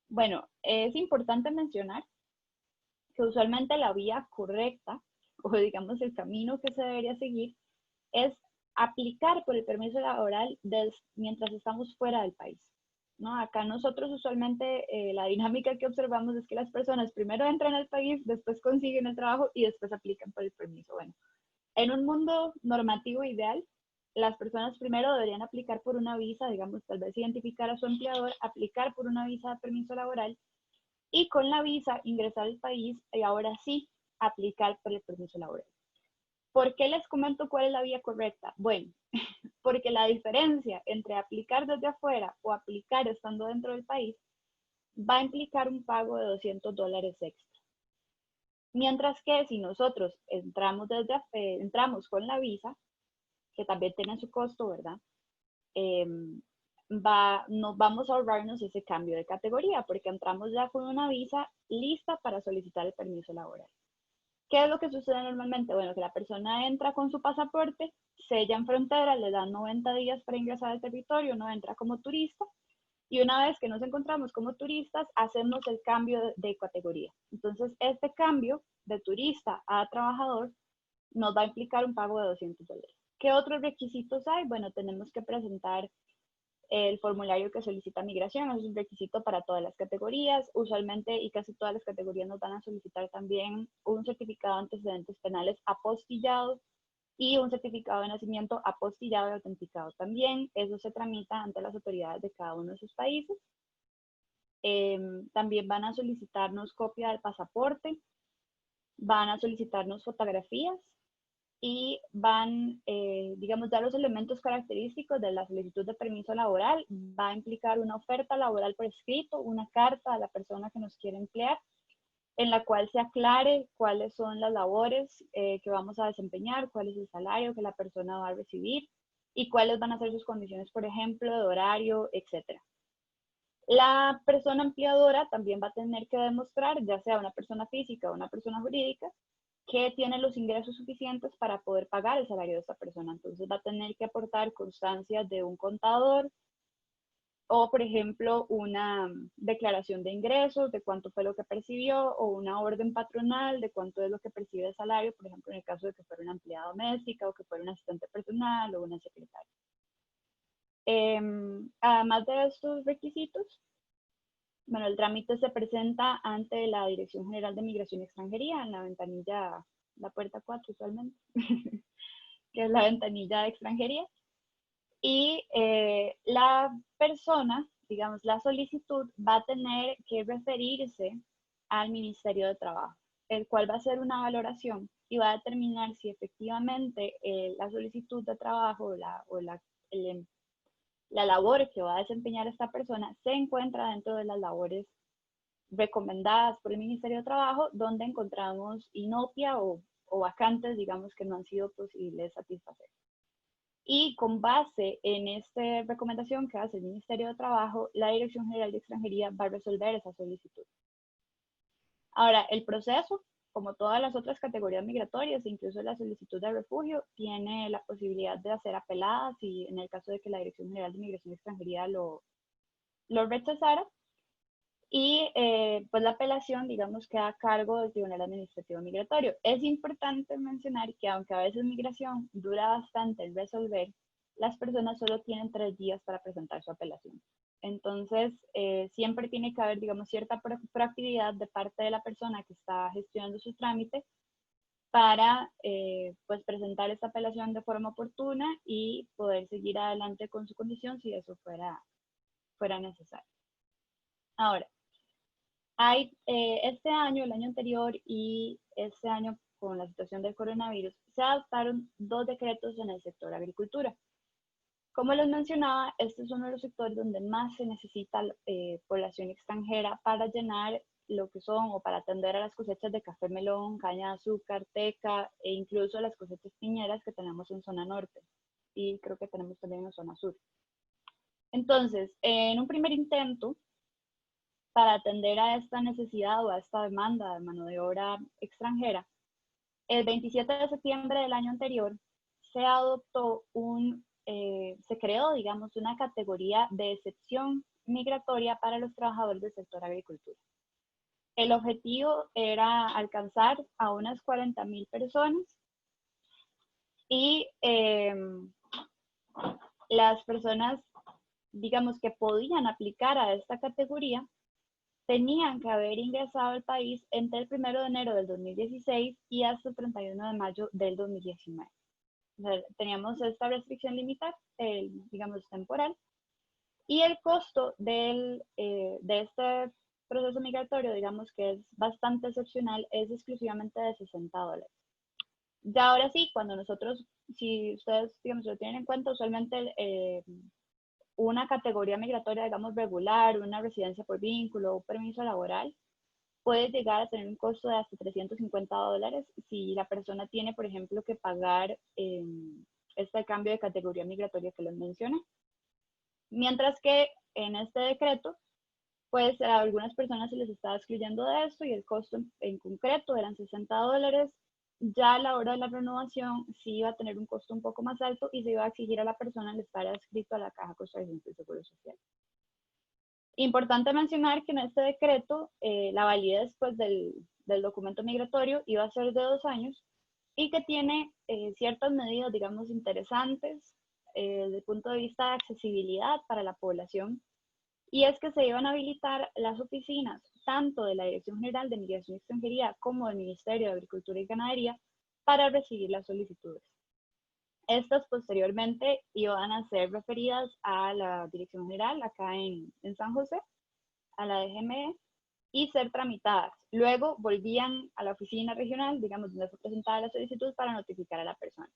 Bueno, es importante mencionar que usualmente la vía correcta, o digamos el camino que se debería seguir, es aplicar por el permiso laboral mientras estamos fuera del país, ¿no? Acá nosotros usualmente la dinámica que observamos es que las personas primero entran al país, después consiguen el trabajo y después aplican por el permiso. Bueno, en un mundo normativo ideal, las personas primero deberían aplicar por una visa, digamos, tal vez identificar a su empleador, aplicar por una visa de permiso laboral y con la visa ingresar al país y ahora sí aplicar por el permiso laboral. ¿Por qué les comento cuál es la vía correcta? Bueno, porque la diferencia entre aplicar desde afuera o aplicar estando dentro del país va a implicar un pago de $200 extra. Mientras que si nosotros entramos con la visa, que también tiene su costo, ¿verdad? Nos vamos a ahorrarnos ese cambio de categoría porque entramos ya con una visa lista para solicitar el permiso laboral. ¿Qué es lo que sucede normalmente? Bueno, que la persona entra con su pasaporte, sella en frontera, le dan 90 días para ingresar al territorio, no entra como turista y una vez que nos encontramos como turistas, hacemos el cambio de categoría. Entonces, este cambio de turista a trabajador nos va a implicar un pago de $200. ¿Qué otros requisitos hay? Bueno, tenemos que presentar el formulario que solicita migración, es un requisito para todas las categorías, usualmente y casi todas las categorías nos van a solicitar también un certificado de antecedentes penales apostillado y un certificado de nacimiento apostillado y autenticado también, eso se tramita ante las autoridades de cada uno de sus países. También van a solicitarnos copia del pasaporte, van a solicitarnos fotografías, y van, digamos, ya los elementos característicos de la solicitud de permiso laboral. Va a implicar una oferta laboral por escrito, una carta a la persona que nos quiere emplear, en la cual se aclare cuáles son las labores que vamos a desempeñar, cuál es el salario que la persona va a recibir y cuáles van a ser sus condiciones, por ejemplo, de horario, etc. La persona empleadora también va a tener que demostrar, ya sea una persona física o una persona jurídica, que tiene los ingresos suficientes para poder pagar el salario de esa persona. Entonces va a tener que aportar constancias de un contador o, por ejemplo, una declaración de ingresos, de cuánto fue lo que percibió, o una orden patronal de cuánto es lo que percibe de salario, por ejemplo, en el caso de que fuera una empleada doméstica, o que fuera un asistente personal, o una secretaria. Además de estos requisitos, bueno, el trámite se presenta ante la Dirección General de Migración y Extranjería, en la ventanilla, la puerta 4 usualmente, que es la ventanilla de extranjería. Y la persona, digamos, la solicitud va a tener que referirse al Ministerio de Trabajo, el cual va a hacer una valoración y va a determinar si efectivamente la solicitud de trabajo la labor que va a desempeñar esta persona se encuentra dentro de las labores recomendadas por el Ministerio de Trabajo, donde encontramos inopia o vacantes, digamos, que no han sido posibles satisfacer. Y con base en esta recomendación que hace el Ministerio de Trabajo, la Dirección General de Extranjería va a resolver esa solicitud. Ahora, el proceso, como todas las otras categorías migratorias, incluso la solicitud de refugio, tiene la posibilidad de hacer apeladas y en el caso de que la Dirección General de Migración y Extranjería lo rechazara. Y pues la apelación, digamos, queda a cargo del Tribunal Administrativo Migratorio. Es importante mencionar que aunque a veces migración dura bastante en resolver, las personas solo tienen 3 días para presentar su apelación. Entonces, siempre tiene que haber, digamos, cierta proactividad de parte de la persona que está gestionando su trámite para pues presentar esta apelación de forma oportuna y poder seguir adelante con su condición si eso fuera necesario. Ahora, hay este año, el año anterior y este año con la situación del coronavirus, se adoptaron 2 decretos en el sector agricultura. Como les mencionaba, este es uno de los sectores donde más se necesita población extranjera para llenar lo que son o para atender a las cosechas de café melón, caña de azúcar, teca e incluso las cosechas piñeras que tenemos en zona norte y creo que tenemos también en zona sur. Entonces, en un primer intento, para atender a esta necesidad o a esta demanda de mano de obra extranjera, el 27 de septiembre del año anterior se adoptó se creó, digamos, una categoría de excepción migratoria para los trabajadores del sector agricultura. El objetivo era alcanzar a unas 40.000 personas y las personas, digamos, que podían aplicar a esta categoría tenían que haber ingresado al país entre el 1 de enero del 2016 y hasta el 31 de mayo del 2019. O sea, teníamos esta restricción limitada, digamos, temporal, y el costo de este proceso migratorio, digamos que es bastante excepcional, es exclusivamente de $60. Ya ahora sí, cuando nosotros, si ustedes, digamos, lo tienen en cuenta, usualmente una categoría migratoria, digamos, regular, una residencia por vínculo o permiso laboral, puede llegar a tener un costo de hasta $350 si la persona tiene, por ejemplo, que pagar este cambio de categoría migratoria que les mencioné. Mientras que en este decreto, pues a algunas personas se les estaba excluyendo de esto y el costo en concreto eran $60. Ya a la hora de la renovación sí iba a tener un costo un poco más alto y se iba a exigir a la persona el estar adscrito a la Caja Costarricense de Seguro Social. Importante mencionar que en este decreto la validez pues, del documento migratorio iba a ser de 2 años y que tiene ciertas medidas, digamos, interesantes desde el punto de vista de accesibilidad para la población, y es que se iban a habilitar las oficinas tanto de la Dirección General de Migración y Extranjería como del Ministerio de Agricultura y Ganadería para recibir las solicitudes. Estas posteriormente iban a ser referidas a la Dirección General acá en San José, a la DGME, y ser tramitadas. Luego volvían a la oficina regional, digamos, donde fue presentada la solicitud para notificar a la persona.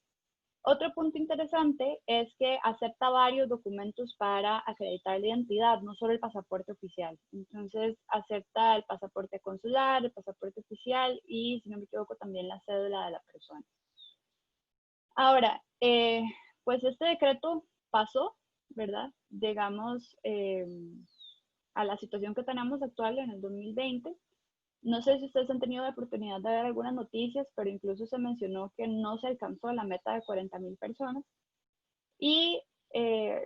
Otro punto interesante es que acepta varios documentos para acreditar la identidad, no solo el pasaporte oficial. Entonces, acepta el pasaporte consular, el pasaporte oficial y, si no me equivoco, también la cédula de la persona. Ahora, pues este decreto pasó, ¿verdad? Llegamos a la situación que tenemos actual en el 2020. No sé si ustedes han tenido la oportunidad de ver algunas noticias, pero incluso se mencionó que no se alcanzó la meta de 40.000 personas. Y,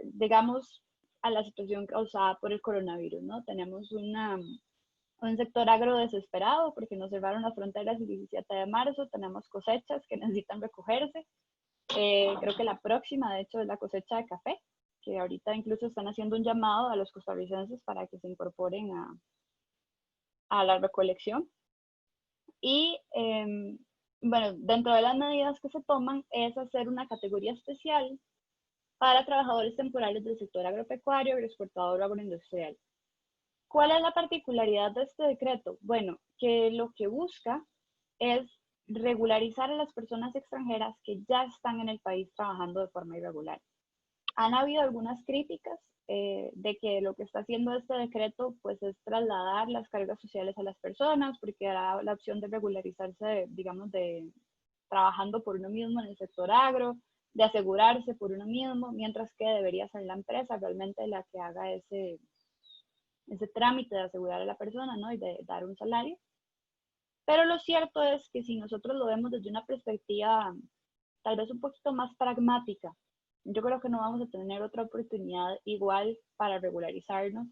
digamos, a la situación causada por el coronavirus, ¿no? Tenemos un sector agro desesperado porque nos cerraron las fronteras el 17 de marzo, tenemos cosechas que necesitan recogerse. Creo que la próxima, de hecho, es la cosecha de café, que ahorita incluso están haciendo un llamado a los costarricenses para que se incorporen a la recolección. Y bueno, dentro de las medidas que se toman es hacer una categoría especial para trabajadores temporales del sector agropecuario, agroexportador o agroindustrial. ¿Cuál es la particularidad de este decreto? Bueno, que lo que busca es regularizar a las personas extranjeras que ya están en el país trabajando de forma irregular. Han habido algunas críticas de que lo que está haciendo este decreto pues es trasladar las cargas sociales a las personas, porque hará la opción de regularizarse, digamos, de trabajando por uno mismo en el sector agro, de asegurarse por uno mismo, mientras que debería ser la empresa realmente la que haga ese trámite de asegurar a la persona, ¿no? Y de dar un salario. Pero lo cierto es que si nosotros lo vemos desde una perspectiva tal vez un poquito más pragmática, yo creo que no vamos a tener otra oportunidad igual para regularizarnos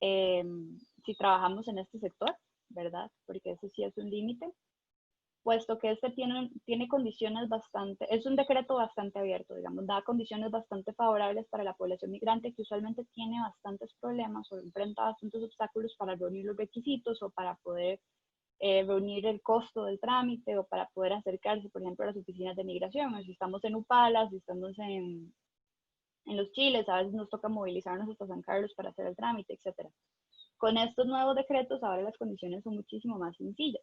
si trabajamos en este sector, ¿verdad? Porque ese sí es un límite, puesto que este tiene condiciones bastante, es un decreto bastante abierto, digamos, da condiciones bastante favorables para la población migrante que usualmente tiene bastantes problemas o enfrenta bastantes obstáculos para reunir los requisitos o para poder reunir el costo del trámite o para poder acercarse, por ejemplo, a las oficinas de migración. Si estamos en Upala, si estamos en Los Chiles, a veces nos toca movilizarnos hasta San Carlos para hacer el trámite, etc. Con estos nuevos decretos, ahora las condiciones son muchísimo más sencillas.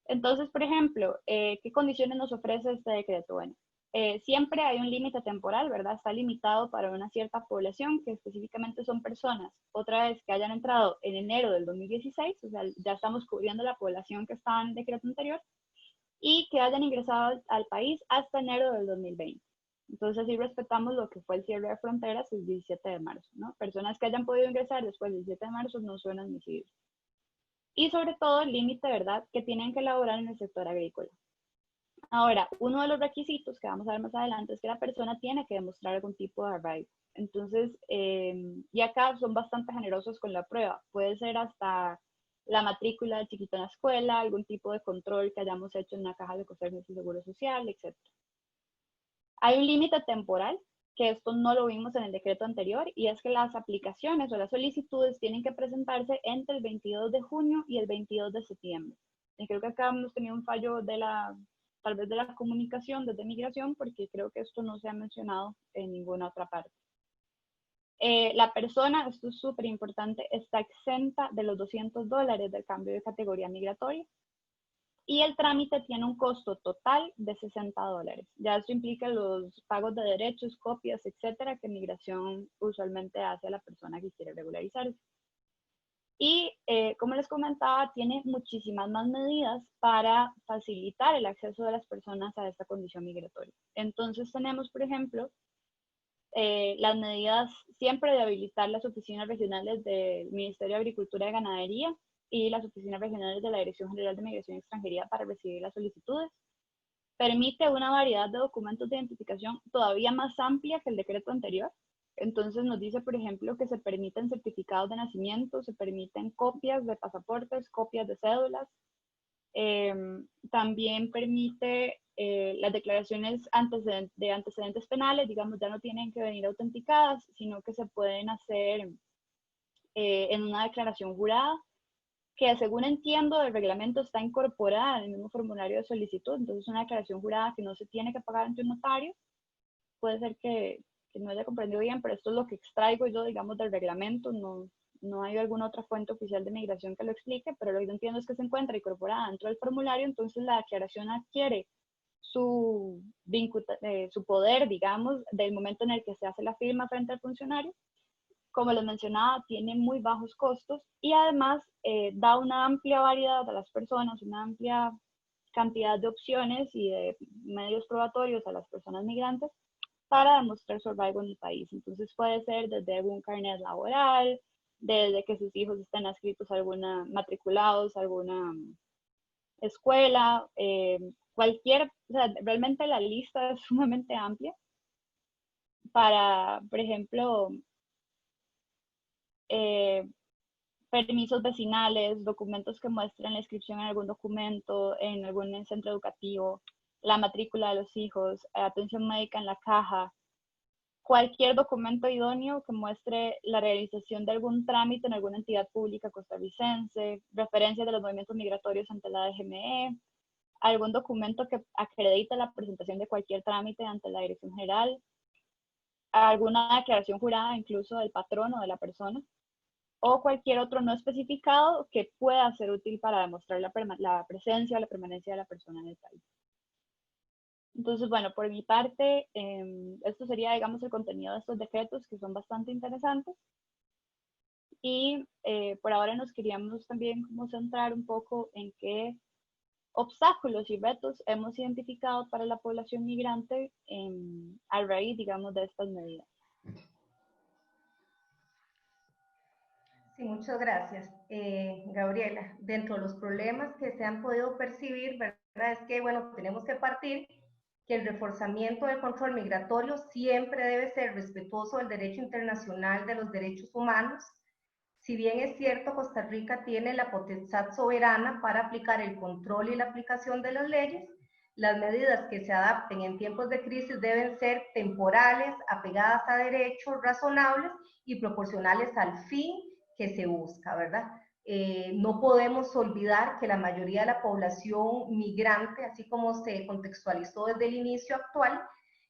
Entonces, por ejemplo, ¿qué condiciones nos ofrece este decreto? Bueno, siempre hay un límite temporal, ¿verdad? Está limitado para una cierta población, que específicamente son personas, otra vez, que hayan entrado en enero del 2016, o sea, ya estamos cubriendo la población que estaba en el decreto anterior, y que hayan ingresado al país hasta enero del 2020. Entonces, así respetamos lo que fue el cierre de fronteras el 17 de marzo, ¿no? Personas que hayan podido ingresar después del 17 de marzo no son admisibles. Y sobre todo el límite, ¿verdad?, que tienen que elaborar en el sector agrícola. Ahora, uno de los requisitos que vamos a ver más adelante es que la persona tiene que demostrar algún tipo de arraigo. Entonces, y acá son bastante generosos con la prueba. Puede ser hasta la matrícula de chiquito en la escuela, algún tipo de control que hayamos hecho en una caja de cosas y seguro social, etc. Hay un límite temporal, que esto no lo vimos en el decreto anterior, y es que las aplicaciones o las solicitudes tienen que presentarse entre el 22 de junio y el 22 de septiembre. Y creo que acá hemos tenido un fallo tal vez de la comunicación desde migración, porque creo que esto no se ha mencionado en ninguna otra parte. La persona, esto es súper importante, está exenta de los $200 del cambio de categoría migratoria. Y el trámite tiene un costo total de $60. Ya eso implica los pagos de derechos, copias, etcétera, que migración usualmente hace a la persona que quiere regularizarse. Y como les comentaba, tiene muchísimas más medidas para facilitar el acceso de las personas a esta condición migratoria. Entonces tenemos, por ejemplo, las medidas siempre de habilitar las oficinas regionales del Ministerio de Agricultura y Ganadería y las oficinas regionales de la Dirección General de Migración y Extranjería para recibir las solicitudes. Permite una variedad de documentos de identificación todavía más amplia que el decreto anterior. Entonces nos dice, por ejemplo, que se permiten certificados de nacimiento, se permiten copias de pasaportes, copias de cédulas. También permite las declaraciones de antecedentes penales, digamos, ya no tienen que venir autenticadas, sino que se pueden hacer en una declaración jurada, que según entiendo del reglamento está incorporada en el mismo formulario de solicitud. Entonces una declaración jurada que no se tiene que pagar ante un notario. Puede ser que no haya comprendido bien, pero esto es lo que extraigo yo, digamos, del reglamento. No hay alguna otra fuente oficial de migración que lo explique, pero lo que yo entiendo es que se encuentra incorporada dentro del formulario. Entonces la declaración adquiere su poder, digamos, del momento en el que se hace la firma frente al funcionario. Como les mencionaba, tiene muy bajos costos y además da una amplia variedad a las personas, una amplia cantidad de opciones y de medios probatorios a las personas migrantes para demostrar su arraigo en el país. Entonces puede ser desde algún carnet laboral, desde que sus hijos estén adscritos a matriculados a alguna escuela, o sea, realmente la lista es sumamente amplia para, por ejemplo, permisos vecinales, documentos que muestren la inscripción en algún documento, en algún centro educativo, la matrícula de los hijos, atención médica en la caja, cualquier documento idóneo que muestre la realización de algún trámite en alguna entidad pública costarricense, referencias de los movimientos migratorios ante la DGME, algún documento que acredite la presentación de cualquier trámite ante la Dirección General, alguna declaración jurada incluso del patrono de la persona, o cualquier otro no especificado que pueda ser útil para demostrar la presencia o la permanencia de la persona en el país. Entonces, bueno, por mi parte, esto sería, digamos, el contenido de estos decretos, que son bastante interesantes. Y por ahora nos queríamos también como centrar un poco en qué obstáculos y retos hemos identificado para la población migrante a raíz, digamos, de estas medidas. Sí, muchas gracias, Gabriela. Dentro de los problemas que se han podido percibir, ¿verdad? Es que, bueno, tenemos que partir que el reforzamiento del control migratorio siempre debe ser respetuoso del derecho internacional de los derechos humanos. Si bien es cierto, Costa Rica tiene la potestad soberana para aplicar el control y la aplicación de las leyes, las medidas que se adapten en tiempos de crisis deben ser temporales, apegadas a derechos razonables y proporcionales al fin que se busca, ¿verdad? No podemos olvidar que la mayoría de la población migrante, así como se contextualizó desde el inicio actual,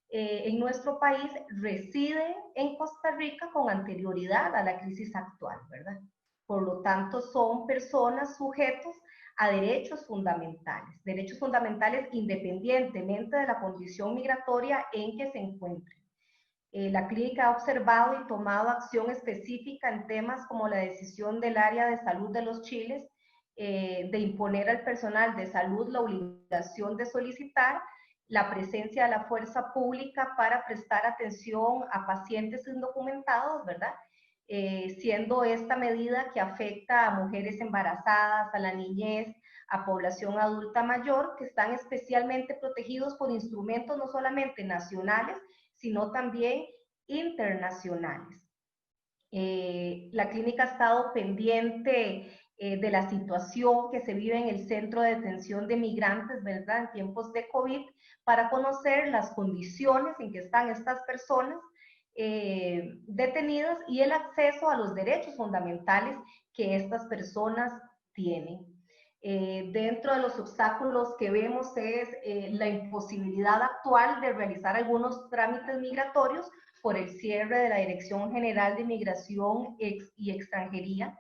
en nuestro país reside en Costa Rica con anterioridad a la crisis actual, ¿verdad? Por lo tanto, son personas sujetos a derechos fundamentales independientemente de la condición migratoria en que se encuentren. La clínica ha observado y tomado acción específica en temas como la decisión del área de salud de los Chiles de imponer al personal de salud la obligación de solicitar la presencia de la fuerza pública para prestar atención a pacientes indocumentados, ¿verdad? Siendo esta medida que afecta a mujeres embarazadas, a la niñez, a población adulta mayor, que están especialmente protegidos por instrumentos no solamente nacionales, sino también internacionales. La clínica ha estado pendiente de la situación que se vive en el centro de detención de migrantes, ¿verdad?, en tiempos de COVID, para conocer las condiciones en que están estas personas detenidas y el acceso a los derechos fundamentales que estas personas tienen. Dentro de los obstáculos que vemos es la imposibilidad actual de realizar algunos trámites migratorios por el cierre de la Dirección General de Migración y Extranjería,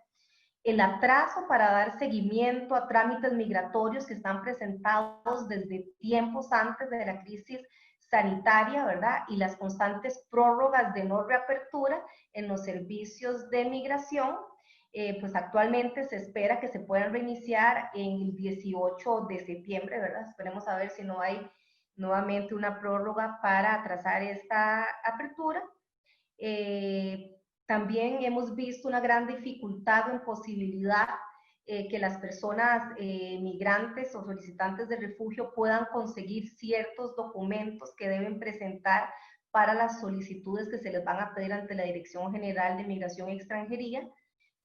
el atraso para dar seguimiento a trámites migratorios que están presentados desde tiempos antes de la crisis sanitaria, ¿verdad? Y las constantes prórrogas de no reapertura en los servicios de migración. Pues actualmente se espera que se puedan reiniciar en el 18 de septiembre, ¿verdad? Esperemos a ver si no hay nuevamente una prórroga para atrasar esta apertura. También hemos visto una gran dificultad o imposibilidad que las personas migrantes o solicitantes de refugio puedan conseguir ciertos documentos que deben presentar para las solicitudes que se les van a pedir ante la Dirección General de Migración y Extranjería.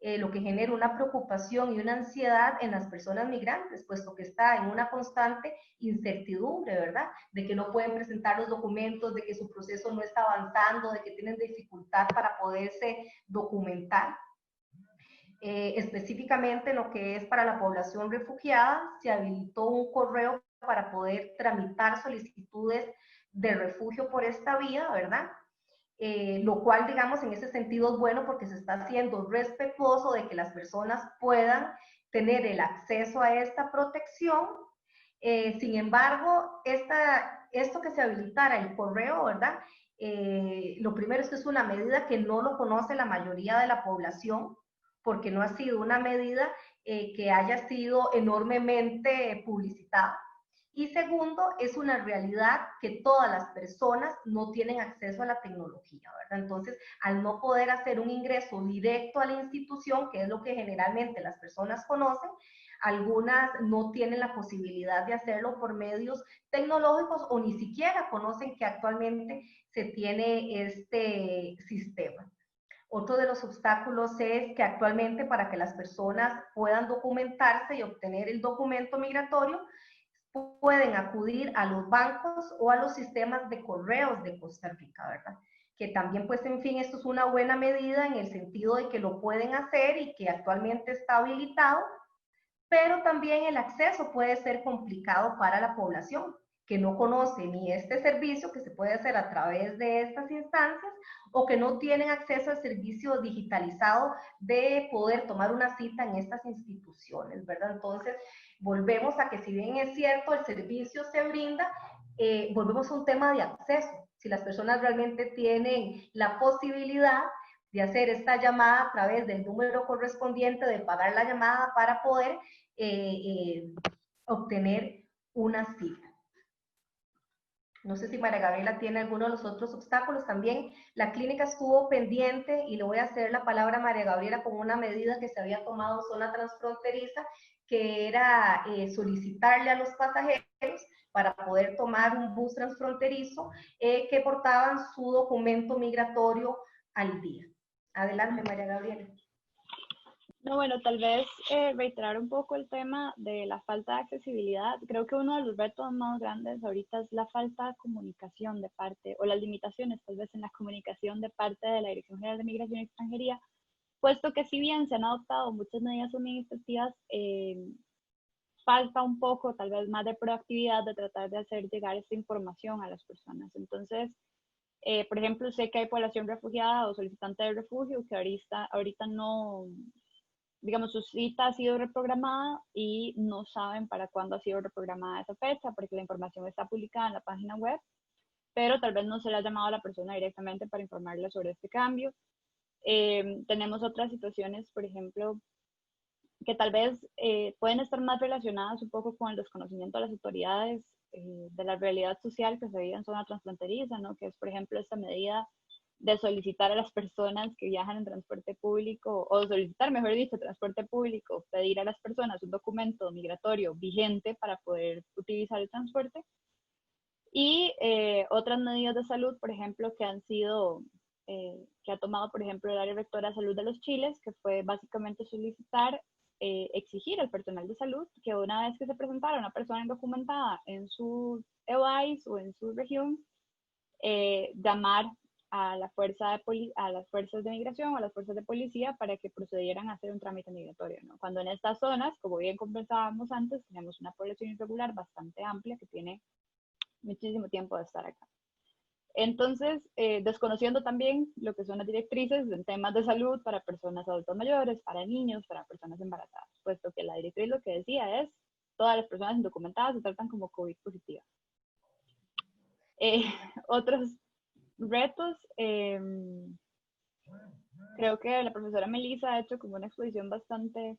Lo que genera una preocupación y una ansiedad en las personas migrantes, puesto que está en una constante incertidumbre, ¿verdad? De que no pueden presentar los documentos, de que su proceso no está avanzando, de que tienen dificultad para poderse documentar. Específicamente lo que es para la población refugiada, se habilitó un correo para poder tramitar solicitudes de refugio por esta vía, ¿verdad? Lo cual, digamos, en ese sentido es bueno porque se está haciendo respetuoso de que las personas puedan tener el acceso a esta protección. Sin embargo, esto que se habilitara el correo, ¿verdad? Lo primero es que es una medida que no lo conoce la mayoría de la población, porque no ha sido una medida que haya sido enormemente publicitada. Y segundo, es una realidad que todas las personas no tienen acceso a la tecnología, ¿verdad? Entonces, al no poder hacer un ingreso directo a la institución, que es lo que generalmente las personas conocen, algunas no tienen la posibilidad de hacerlo por medios tecnológicos o ni siquiera conocen que actualmente se tiene este sistema. Otro de los obstáculos es que actualmente para que las personas puedan documentarse y obtener el documento migratorio, pueden acudir a los bancos o a los sistemas de correos de Costa Rica, ¿verdad? Que también, pues, en fin, esto es una buena medida en el sentido de que lo pueden hacer y que actualmente está habilitado, pero también el acceso puede ser complicado para la población que no conoce ni este servicio que se puede hacer a través de estas instancias o que no tienen acceso al servicio digitalizado de poder tomar una cita en estas instituciones, ¿verdad? Entonces, volvemos a que si bien es cierto, el servicio se brinda, volvemos a un tema de acceso. Si las personas realmente tienen la posibilidad de hacer esta llamada a través del número correspondiente, de pagar la llamada para poder obtener una cita. No sé si María Gabriela tiene alguno de los otros obstáculos. También la clínica estuvo pendiente, y le voy a hacer la palabra a María Gabriela, con una medida que se había tomado en zona transfronteriza, que era solicitarle a los pasajeros para poder tomar un bus transfronterizo que portaban su documento migratorio al día. Adelante, María Gabriela. No, bueno, tal vez reiterar un poco el tema de la falta de accesibilidad. Creo que uno de los retos más grandes ahorita es la falta de comunicación de parte, o las limitaciones tal vez en la comunicación de parte de la Dirección General de Migración y Extranjería, puesto que si bien se han adoptado muchas medidas administrativas, falta un poco tal vez más de proactividad de tratar de hacer llegar esta información a las personas. Entonces, por ejemplo, sé que hay población refugiada o solicitante de refugio que ahorita no, digamos, su cita ha sido reprogramada y no saben para cuándo ha sido reprogramada esa fecha, porque la información está publicada en la página web, pero tal vez no se le ha llamado a la persona directamente para informarle sobre este cambio. Tenemos otras situaciones, por ejemplo, que tal vez pueden estar más relacionadas un poco con el desconocimiento de las autoridades de la realidad social que se vive en zona transfronteriza, ¿no? Que es, por ejemplo, esta medida de solicitar a las personas que viajan en transporte público, o solicitar, mejor dicho, transporte público, pedir a las personas un documento migratorio vigente para poder utilizar el transporte. Y otras medidas de salud, por ejemplo, que han sido, que ha tomado, por ejemplo, el área rectora de salud de los Chiles, que fue básicamente solicitar, exigir al personal de salud que una vez que se presentara una persona indocumentada en su EOIS o en su región, llamar a las fuerzas de migración o a las fuerzas de policía para que procedieran a hacer un trámite migratorio, ¿no? Cuando en estas zonas, como bien conversábamos antes, tenemos una población irregular bastante amplia que tiene muchísimo tiempo de estar acá. Entonces, desconociendo también lo que son las directrices en temas de salud para personas adultas mayores, para niños, para personas embarazadas, puesto que la directriz lo que decía es todas las personas indocumentadas se tratan como COVID positivas. Otros retos, creo que la profesora Melissa ha hecho como una exposición bastante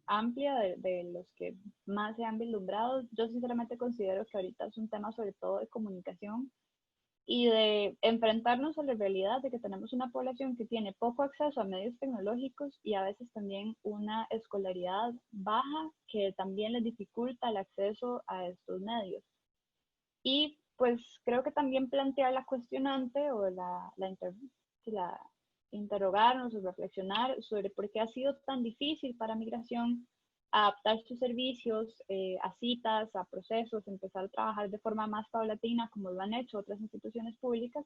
amplia de los que más se han vislumbrado. Yo sinceramente considero que ahorita es un tema sobre todo de comunicación y de enfrentarnos a la realidad de que tenemos una población que tiene poco acceso a medios tecnológicos y a veces también una escolaridad baja que también les dificulta el acceso a estos medios. Y pues creo que también plantear la cuestionante o la interrogarnos o reflexionar sobre por qué ha sido tan difícil para migración adaptar sus servicios a citas, a procesos, empezar a trabajar de forma más paulatina como lo han hecho otras instituciones públicas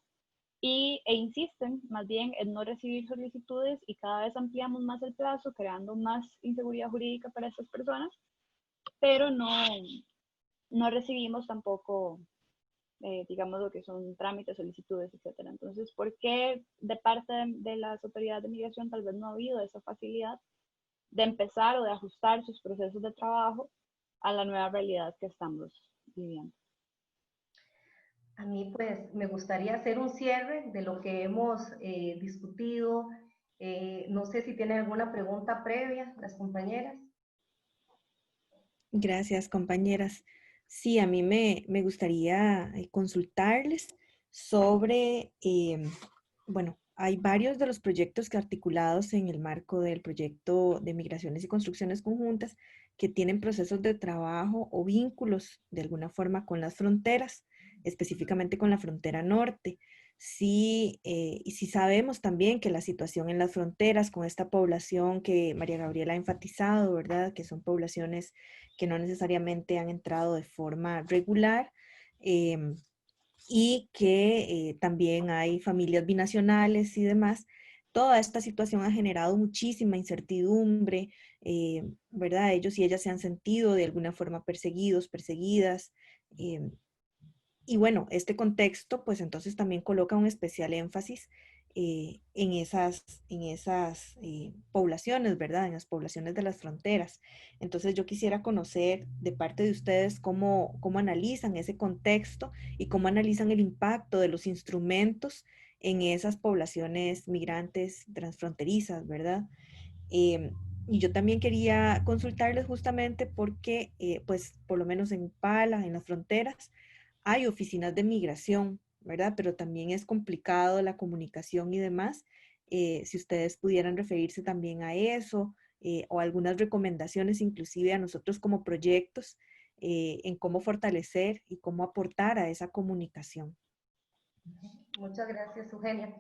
e insisten más bien en no recibir solicitudes y cada vez ampliamos más el plazo, creando más inseguridad jurídica para estas personas, pero no recibimos tampoco digamos, lo que son trámites, solicitudes, etcétera. Entonces, ¿por qué de parte de las autoridades de migración tal vez no ha habido esa facilidad de empezar o de ajustar sus procesos de trabajo a la nueva realidad que estamos viviendo? A mí, pues, me gustaría hacer un cierre de lo que hemos discutido. No sé si tienen alguna pregunta previa, las compañeras. Gracias, compañeras. Sí, a mí me gustaría consultarles sobre, bueno, hay varios de los proyectos que articulados en el marco del proyecto de migraciones y construcciones conjuntas que tienen procesos de trabajo o vínculos de alguna forma con las fronteras, específicamente con la frontera norte. sí, y sí sabemos también que la situación en las fronteras con esta población que María Gabriela ha enfatizado, ¿verdad? Que son poblaciones que no necesariamente han entrado de forma regular, em, y que también hay familias binacionales y demás. Toda esta situación ha generado muchísima incertidumbre, ¿verdad? Ellos y ellas se han sentido de alguna forma perseguidos, perseguidas. Y bueno, este contexto pues entonces también coloca un especial énfasis en esas poblaciones, ¿verdad? En las poblaciones de las fronteras. Entonces yo quisiera conocer de parte de ustedes cómo analizan ese contexto y cómo analizan el impacto de los instrumentos en esas poblaciones migrantes transfronterizas, ¿verdad? Y yo también quería consultarles justamente porque, pues, por lo menos en Pala, en las fronteras, hay oficinas de migración, ¿verdad? Pero también es complicado la comunicación y demás. Si ustedes pudieran referirse también a eso, o algunas recomendaciones inclusive a nosotros como proyectos, en cómo fortalecer y cómo aportar a esa comunicación. Muchas gracias, Eugenia.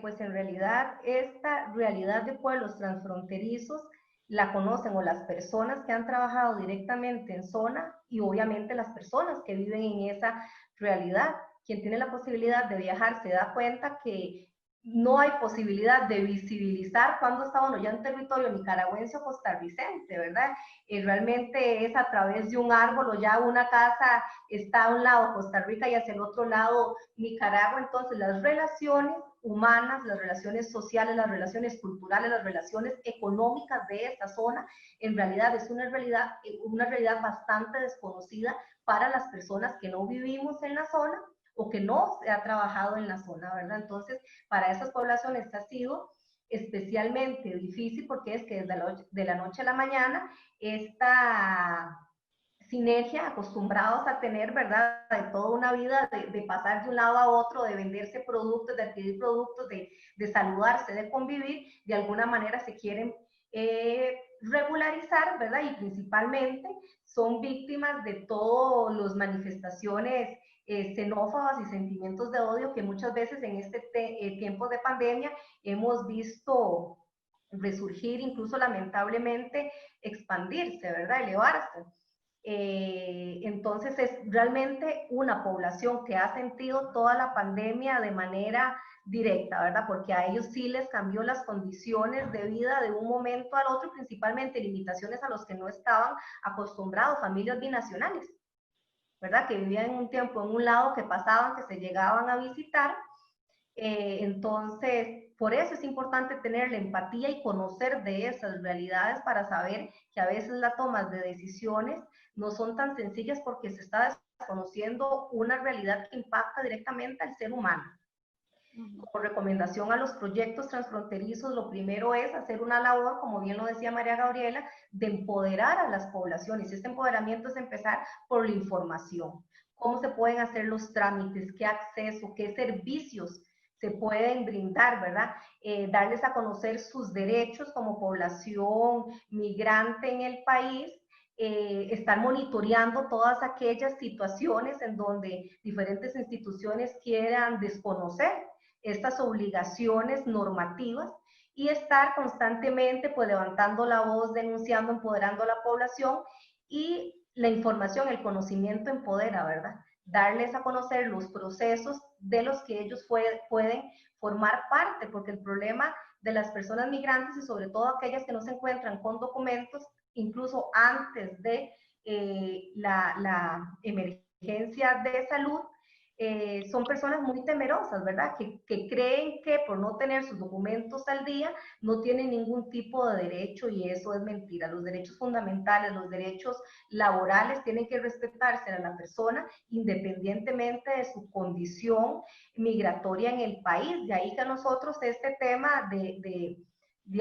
Pues en realidad esta realidad de pueblos transfronterizos la conocen o las personas que han trabajado directamente en zona y obviamente las personas que viven en esa realidad. Quien tiene la posibilidad de viajar se da cuenta que no hay posibilidad de visibilizar cuando está uno ya en territorio nicaragüense o costarricense, ¿verdad? Realmente es a través de un árbol o ya una casa está a un lado Costa Rica y hacia el otro lado Nicaragua. Entonces las relaciones humanas, las relaciones sociales, las relaciones culturales, las relaciones económicas de esta zona, en realidad es una realidad bastante desconocida para las personas que no vivimos en la zona o que no se ha trabajado en la zona, ¿verdad? Entonces, para esas poblaciones ha sido especialmente difícil porque es que desde de la noche a la mañana esta sinergia acostumbrados a tener, ¿verdad? De toda una vida, de pasar de un lado a otro, de venderse productos, de adquirir productos, de saludarse, de convivir, de alguna manera se quieren regularizar, ¿verdad? Y principalmente son víctimas de todas las manifestaciones xenófobas y sentimientos de odio que muchas veces en este tiempo de pandemia hemos visto resurgir, incluso lamentablemente expandirse, ¿verdad? Elevarse. Entonces es realmente una población que ha sentido toda la pandemia de manera directa, ¿verdad? Porque a ellos sí les cambió las condiciones de vida de un momento al otro, principalmente limitaciones a los que no estaban acostumbrados, familias binacionales, ¿verdad? Que vivían un tiempo en un lado, que pasaban, que se llegaban a visitar. Entonces, por eso es importante tener la empatía y conocer de esas realidades para saber que a veces las tomas de decisiones no son tan sencillas porque se está desconociendo una realidad que impacta directamente al ser humano. Como recomendación a los proyectos transfronterizos, lo primero es hacer una labor, como bien lo decía María Gabriela, de empoderar a las poblaciones. Este empoderamiento es empezar por la información. Cómo se pueden hacer los trámites, qué acceso, qué servicios se pueden brindar, ¿verdad? Darles a conocer sus derechos como población migrante en el país, estar monitoreando todas aquellas situaciones en donde diferentes instituciones quieran desconocer estas obligaciones normativas y estar constantemente pues levantando la voz, denunciando, empoderando a la población y la información, el conocimiento empodera, ¿verdad? Darles a conocer los procesos de los que ellos pueden formar parte, porque el problema de las personas migrantes y sobre todo aquellas que no se encuentran con documentos, incluso antes de la emergencia de salud, son personas muy temerosas, ¿verdad? Que creen que por no tener sus documentos al día no tienen ningún tipo de derecho y eso es mentira. Los derechos fundamentales, los derechos laborales tienen que respetarse a la persona independientemente de su condición migratoria en el país. De ahí que a nosotros este tema de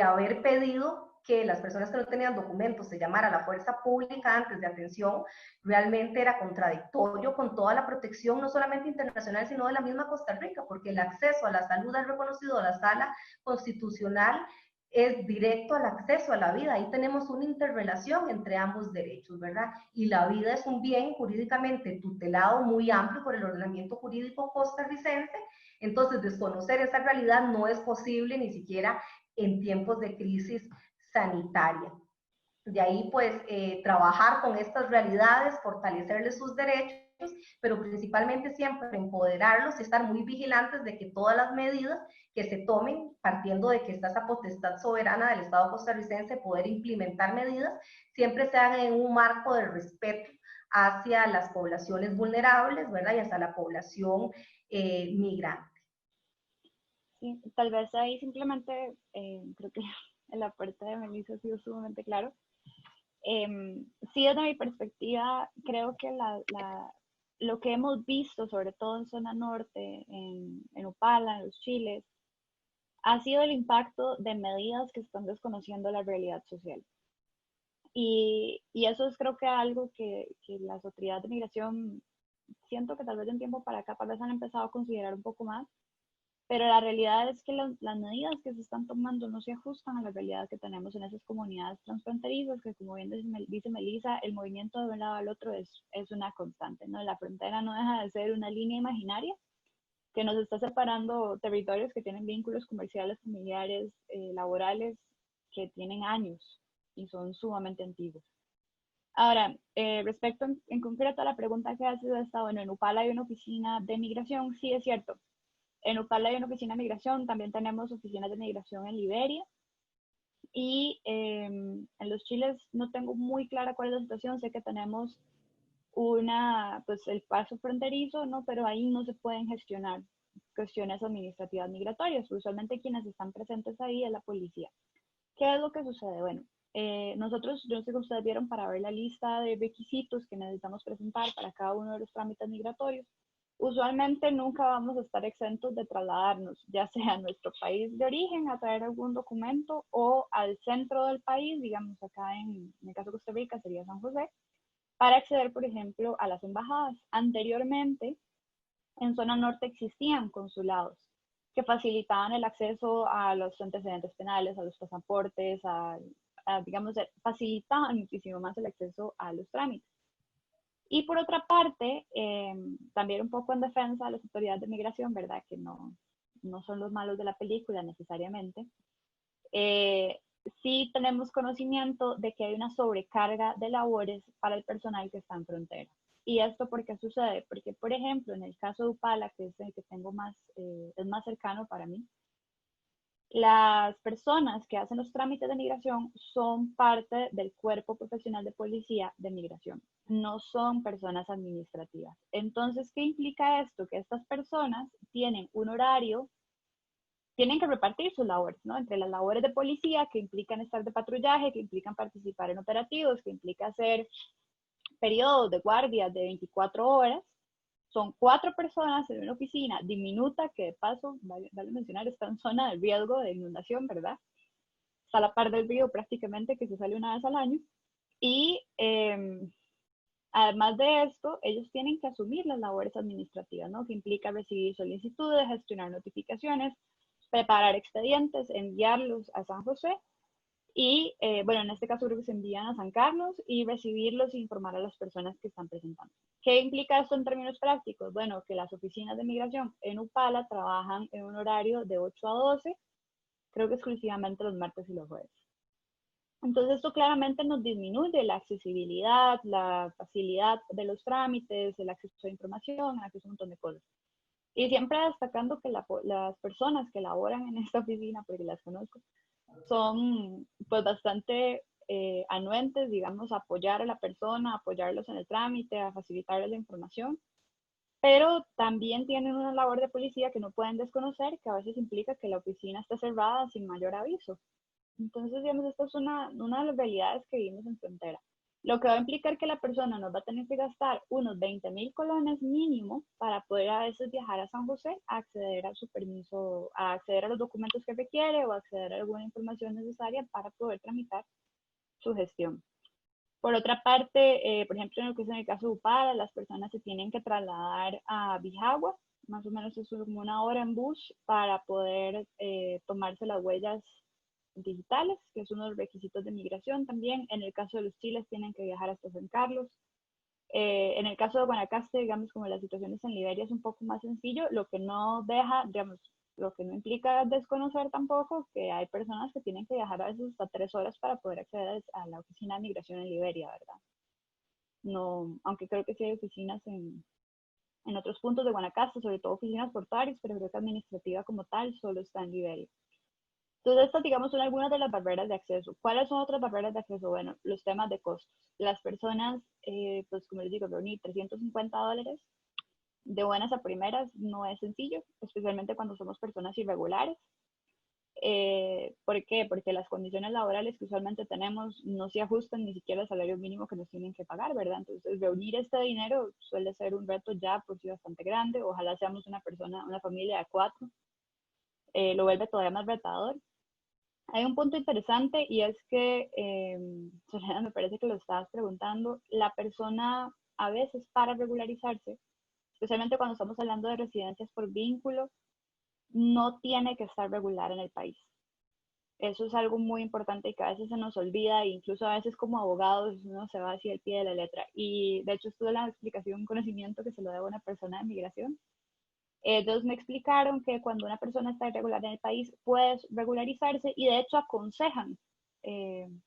haber pedido que las personas que no tenían documentos se llamara a la fuerza pública antes de atención, realmente era contradictorio con toda la protección, no solamente internacional, sino de la misma Costa Rica, porque el acceso a la salud es reconocido a la sala constitucional es directo al acceso a la vida. Ahí tenemos una interrelación entre ambos derechos, ¿verdad? Y la vida es un bien jurídicamente tutelado muy amplio por el ordenamiento jurídico costarricense. Entonces, desconocer esa realidad no es posible ni siquiera en tiempos de crisis sanitaria. De ahí, pues, trabajar con estas realidades, fortalecerles sus derechos, pero principalmente siempre empoderarlos y estar muy vigilantes de que todas las medidas que se tomen, partiendo de que está esa potestad soberana del Estado costarricense, poder implementar medidas, siempre se hagan en un marco de respeto hacia las poblaciones vulnerables, ¿verdad? Y hacia la población migrante. Sí, tal vez ahí simplemente creo que el aporte de Melissa ha sido sumamente claro. Sí, desde mi perspectiva, creo que lo que hemos visto, sobre todo en zona norte, en Upala, en los Chiles, ha sido el impacto de medidas que están desconociendo la realidad social. Y eso es creo que algo que las autoridades de migración, siento que tal vez de un tiempo para acá, tal vez han empezado a considerar un poco más, pero la realidad es que las medidas que se están tomando no se ajustan a la realidad que tenemos en esas comunidades transfronterizas, que como bien dice Melissa, el movimiento de un lado al otro es una constante, ¿no? La frontera no deja de ser una línea imaginaria que nos está separando territorios que tienen vínculos comerciales, familiares, laborales, que tienen años y son sumamente antiguos. Ahora, respecto en concreto a la pregunta que haces, bueno, en Upala hay una oficina de migración, sí es cierto. En Upala hay una oficina de migración, también tenemos oficinas de migración en Liberia. Y en los Chiles no tengo muy clara cuál es la situación, sé que tenemos pues el paso fronterizo, ¿no? Pero ahí no se pueden gestionar cuestiones administrativas migratorias. Usualmente quienes están presentes ahí es la policía. ¿Qué es lo que sucede? Bueno, nosotros, yo no sé si ustedes vieron para ver la lista de requisitos que necesitamos presentar para cada uno de los trámites migratorios. Usualmente nunca vamos a estar exentos de trasladarnos, ya sea a nuestro país de origen a traer algún documento o al centro del país, digamos acá en el caso de Costa Rica sería San José, para acceder, por ejemplo, a las embajadas. Anteriormente, en zona norte existían consulados que facilitaban el acceso a los antecedentes penales, a los pasaportes, digamos, facilitaban muchísimo más el acceso a los trámites. Y por otra parte, también un poco en defensa de las autoridades de migración, ¿verdad? Que no son los malos de la película necesariamente. Sí tenemos conocimiento de que hay una sobrecarga de labores para el personal que está en frontera. ¿Y esto por qué sucede? Porque, por ejemplo, en el caso de Upala, que es el que tengo es más cercano para mí, las personas que hacen los trámites de migración son parte del cuerpo profesional de policía de migración, no son personas administrativas. Entonces, ¿qué implica esto? Que estas personas tienen un horario, tienen que repartir sus labores, ¿no? Entre las labores de policía, que implican estar de patrullaje, que implican participar en operativos, que implica hacer periodos de guardia de 24 horas, son 4 personas en una oficina diminuta que de paso, vale mencionar, está en zona de riesgo de inundación, ¿verdad? Está a la par del río prácticamente, que se sale una vez al año. Y además de esto, ellos tienen que asumir las labores administrativas, ¿no? Que implica recibir solicitudes, gestionar notificaciones, preparar expedientes, enviarlos a San José y, bueno, en este caso creo que se envían a San Carlos y recibirlos e informar a las personas que están presentando. ¿Qué implica esto en términos prácticos? Bueno, que las oficinas de migración en Upala trabajan en un horario de 8 a 12, creo que exclusivamente los martes y los jueves. Entonces esto claramente nos disminuye la accesibilidad, la facilidad de los trámites, el acceso a información, el acceso a un montón de cosas. Y siempre destacando que las personas que laboran en esta oficina, porque las conozco, son pues bastante anuentes, digamos, a apoyar a la persona, a apoyarlos en el trámite, a facilitarles la información, pero también tienen una labor de policía que no pueden desconocer, que a veces implica que la oficina esté cerrada sin mayor aviso. Entonces, digamos, esta es una de las realidades que vivimos en frontera. Lo que va a implicar que la persona nos va a tener que gastar unos 20,000 colones mínimo para poder a veces viajar a San José a acceder a su permiso, a acceder a los documentos que requiere o acceder a alguna información necesaria para poder tramitar su gestión. Por otra parte, por ejemplo, en lo que es en el caso de Upala, las personas se tienen que trasladar a Bijagua, más o menos es como una hora en bus para poder tomarse las huellas digitales, que es uno de los requisitos de migración también. En el caso de los chiles tienen que viajar hasta San Carlos. En el caso de Guanacaste, digamos, como las situaciones en Liberia es un poco más sencillo, lo que no deja, digamos, lo que no implica desconocer tampoco que hay personas que tienen que viajar a veces hasta 3 horas para poder acceder a la oficina de migración en Liberia, ¿verdad? No, aunque creo que sí hay oficinas en otros puntos de Guanacaste, sobre todo oficinas portuarias, pero creo que administrativa como tal solo está en Liberia. Entonces, estas, digamos, son algunas de las barreras de acceso. ¿Cuáles son otras barreras de acceso? Bueno, los temas de costos. Las personas, pues como les digo, reunir $350 de buenas a primeras no es sencillo, especialmente cuando somos personas irregulares. ¿Por qué? Porque las condiciones laborales que usualmente tenemos no se ajustan ni siquiera al salario mínimo que nos tienen que pagar, ¿verdad? Entonces, reunir este dinero suele ser un reto ya por sí bastante grande. Ojalá seamos una persona, una familia de 4. Lo vuelve todavía más retador. Hay un punto interesante y es que, Soledad, me parece que lo estabas preguntando, la persona a veces para regularizarse, especialmente cuando estamos hablando de residencias por vínculo, no tiene que estar regular en el país. Eso es algo muy importante y que a veces se nos olvida, e incluso a veces como abogados uno se va hacia el pie de la letra. Y de hecho estuve la explicación, un conocimiento que se lo debo a una persona de migración. Ellos me explicaron que cuando una persona está irregular en el país puede regularizarse y de hecho aconsejan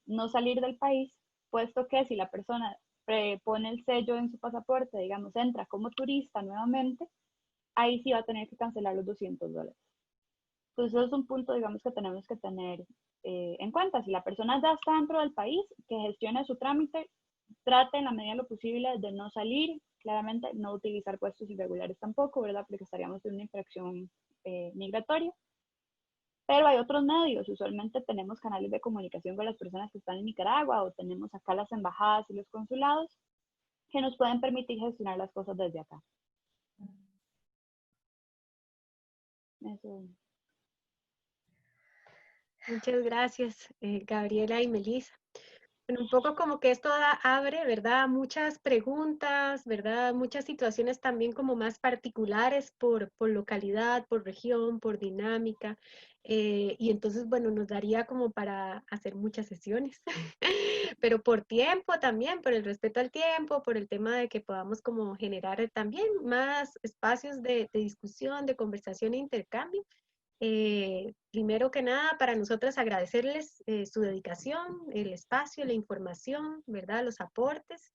no salir del país, puesto que si la persona pone el sello en su pasaporte, digamos, entra como turista nuevamente, ahí sí va a tener que cancelar los $200. Entonces, eso es un punto, digamos, que tenemos que tener en cuenta. Si la persona ya está dentro del país, que gestione su trámite, trate en la medida de lo posible de no salir, claramente no utilizar puestos irregulares tampoco, ¿verdad? Porque estaríamos en una infracción migratoria. Pero hay otros medios, usualmente tenemos canales de comunicación con las personas que están en Nicaragua o tenemos acá las embajadas y los consulados que nos pueden permitir gestionar las cosas desde acá. Eso. Muchas gracias, Gabriela y Melissa. Bueno, un poco como que esto abre, ¿verdad? Muchas preguntas, ¿verdad? Muchas situaciones también como más particulares por localidad, por región, por dinámica. Y entonces, bueno, nos daría como para hacer muchas sesiones, pero por tiempo también, por el respeto al tiempo, por el tema de que podamos como generar también más espacios de discusión, de conversación e intercambio. Primero que nada, para nosotras agradecerles su dedicación, el espacio, la información, ¿verdad? Los aportes.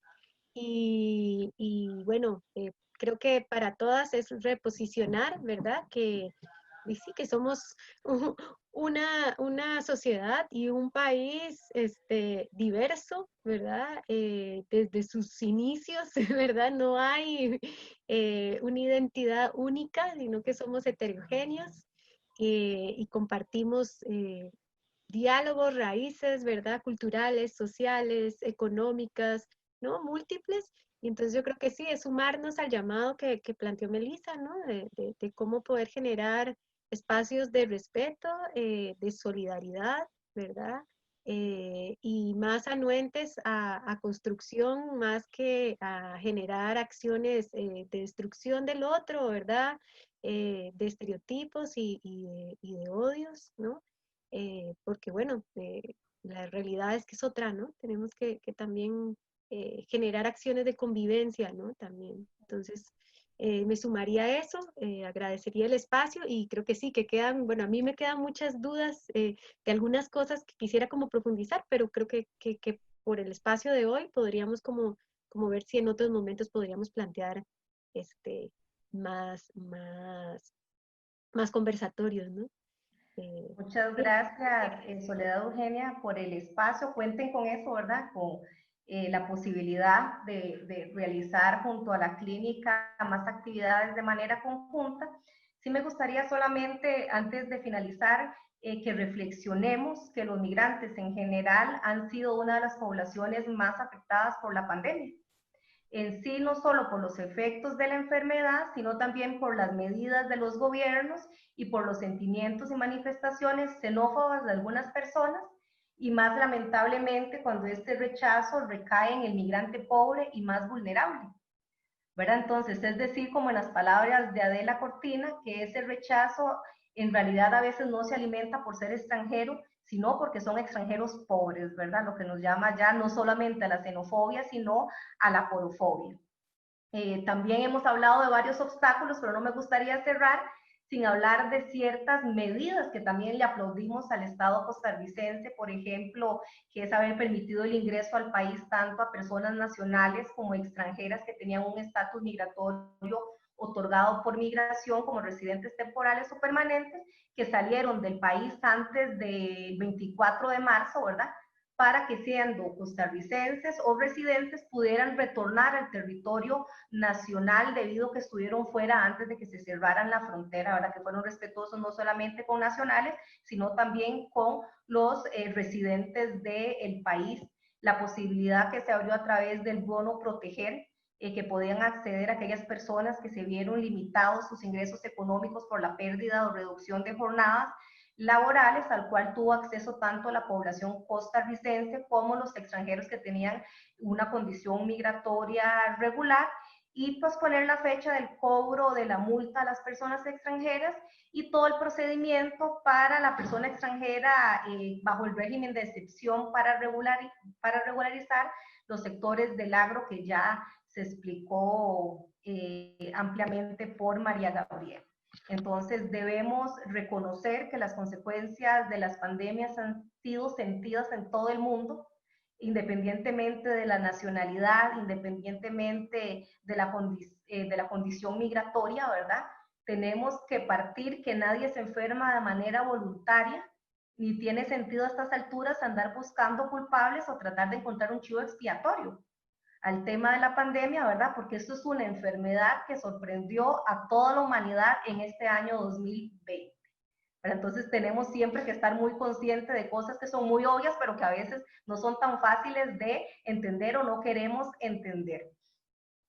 Y bueno, creo que para todas es reposicionar, ¿verdad? Y sí, que somos una sociedad y un país diverso, ¿verdad? Desde sus inicios, ¿verdad? No hay una identidad única, sino que somos heterogéneos y compartimos diálogos, raíces, ¿verdad? Culturales, sociales, económicas, ¿no? Múltiples. Y entonces yo creo que sí, es sumarnos al llamado que planteó Melissa, ¿no? De cómo poder generar espacios de respeto, de solidaridad, ¿verdad? Y más anuentes a construcción, más que a generar acciones de destrucción del otro, ¿verdad? De estereotipos y de odios, ¿no? Porque bueno, la realidad es que es otra, ¿no? Tenemos que también generar acciones de convivencia, ¿no? También. Entonces, me sumaría a eso, agradecería el espacio y creo que sí, que quedan, bueno, a mí me quedan muchas dudas de algunas cosas que quisiera como profundizar, pero creo que por el espacio de hoy podríamos como ver si en otros momentos podríamos plantear más, más conversatorios, ¿no? Muchas Sí. gracias, Soledad Eugenia, por el espacio. Cuenten con eso, ¿verdad? Con la posibilidad de realizar junto a la clínica más actividades de manera conjunta. Sí me gustaría solamente, antes de finalizar, que reflexionemos que los migrantes en general han sido una de las poblaciones más afectadas por la pandemia. En sí, no solo por los efectos de la enfermedad, sino también por las medidas de los gobiernos y por los sentimientos y manifestaciones xenófobas de algunas personas, y más lamentablemente cuando este rechazo recae en el migrante pobre y más vulnerable, ¿verdad? Entonces, es decir, como en las palabras de Adela Cortina, que ese rechazo en realidad a veces no se alimenta por ser extranjero, sino porque son extranjeros pobres, ¿verdad? Lo que nos llama ya no solamente a la xenofobia, sino a la porofobia. También hemos hablado de varios obstáculos, pero no me gustaría cerrar sin hablar de ciertas medidas que también le aplaudimos al Estado costarricense, por ejemplo, que es haber permitido el ingreso al país tanto a personas nacionales como extranjeras que tenían un estatus migratorio otorgado por migración como residentes temporales o permanentes, que salieron del país antes del 24 de marzo, ¿verdad? Para que siendo costarricenses o residentes pudieran retornar al territorio nacional debido a que estuvieron fuera antes de que se cerraran la frontera, ¿verdad? Que fueron respetuosos no solamente con nacionales, sino también con los residentes del país. La posibilidad que se abrió a través del bono proteger, que podían acceder a aquellas personas que se vieron limitados sus ingresos económicos por la pérdida o reducción de jornadas laborales, al cual tuvo acceso tanto la población costarricense como los extranjeros que tenían una condición migratoria regular, y posponer la fecha del cobro de la multa a las personas extranjeras y todo el procedimiento para la persona extranjera bajo el régimen de excepción para regularizar los sectores del agro que ya se explicó ampliamente por María Gabriela. Entonces debemos reconocer que las consecuencias de las pandemias han sido sentidas en todo el mundo, independientemente de la nacionalidad, independientemente de la condición migratoria, ¿verdad? Tenemos que partir que nadie se enferma de manera voluntaria, ni tiene sentido a estas alturas andar buscando culpables o tratar de encontrar un chivo expiatorio al tema de la pandemia, ¿verdad? Porque esto es una enfermedad que sorprendió a toda la humanidad en este año 2020. Pero entonces tenemos siempre que estar muy conscientes de cosas que son muy obvias, pero que a veces no son tan fáciles de entender o no queremos entender.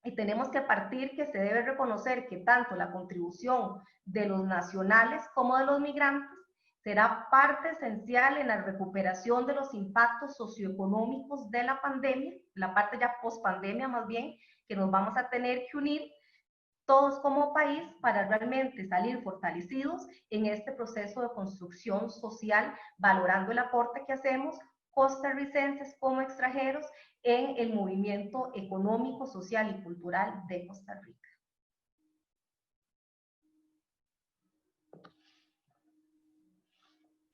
Y tenemos que partir que se debe reconocer que tanto la contribución de los nacionales como de los migrantes será parte esencial en la recuperación de los impactos socioeconómicos de la pandemia, la parte ya post-pandemia más bien, que nos vamos a tener que unir todos como país para realmente salir fortalecidos en este proceso de construcción social, valorando el aporte que hacemos costarricenses como extranjeros en el movimiento económico, social y cultural de Costa Rica.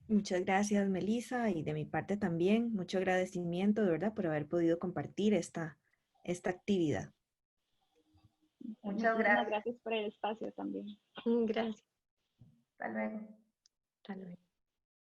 Muchas gracias, Melissa, y de mi parte también, mucho agradecimiento, de verdad, por haber podido compartir esta actividad. Muchas Muchísimas gracias. gracias por el espacio también. Gracias. Hasta luego. Hasta luego.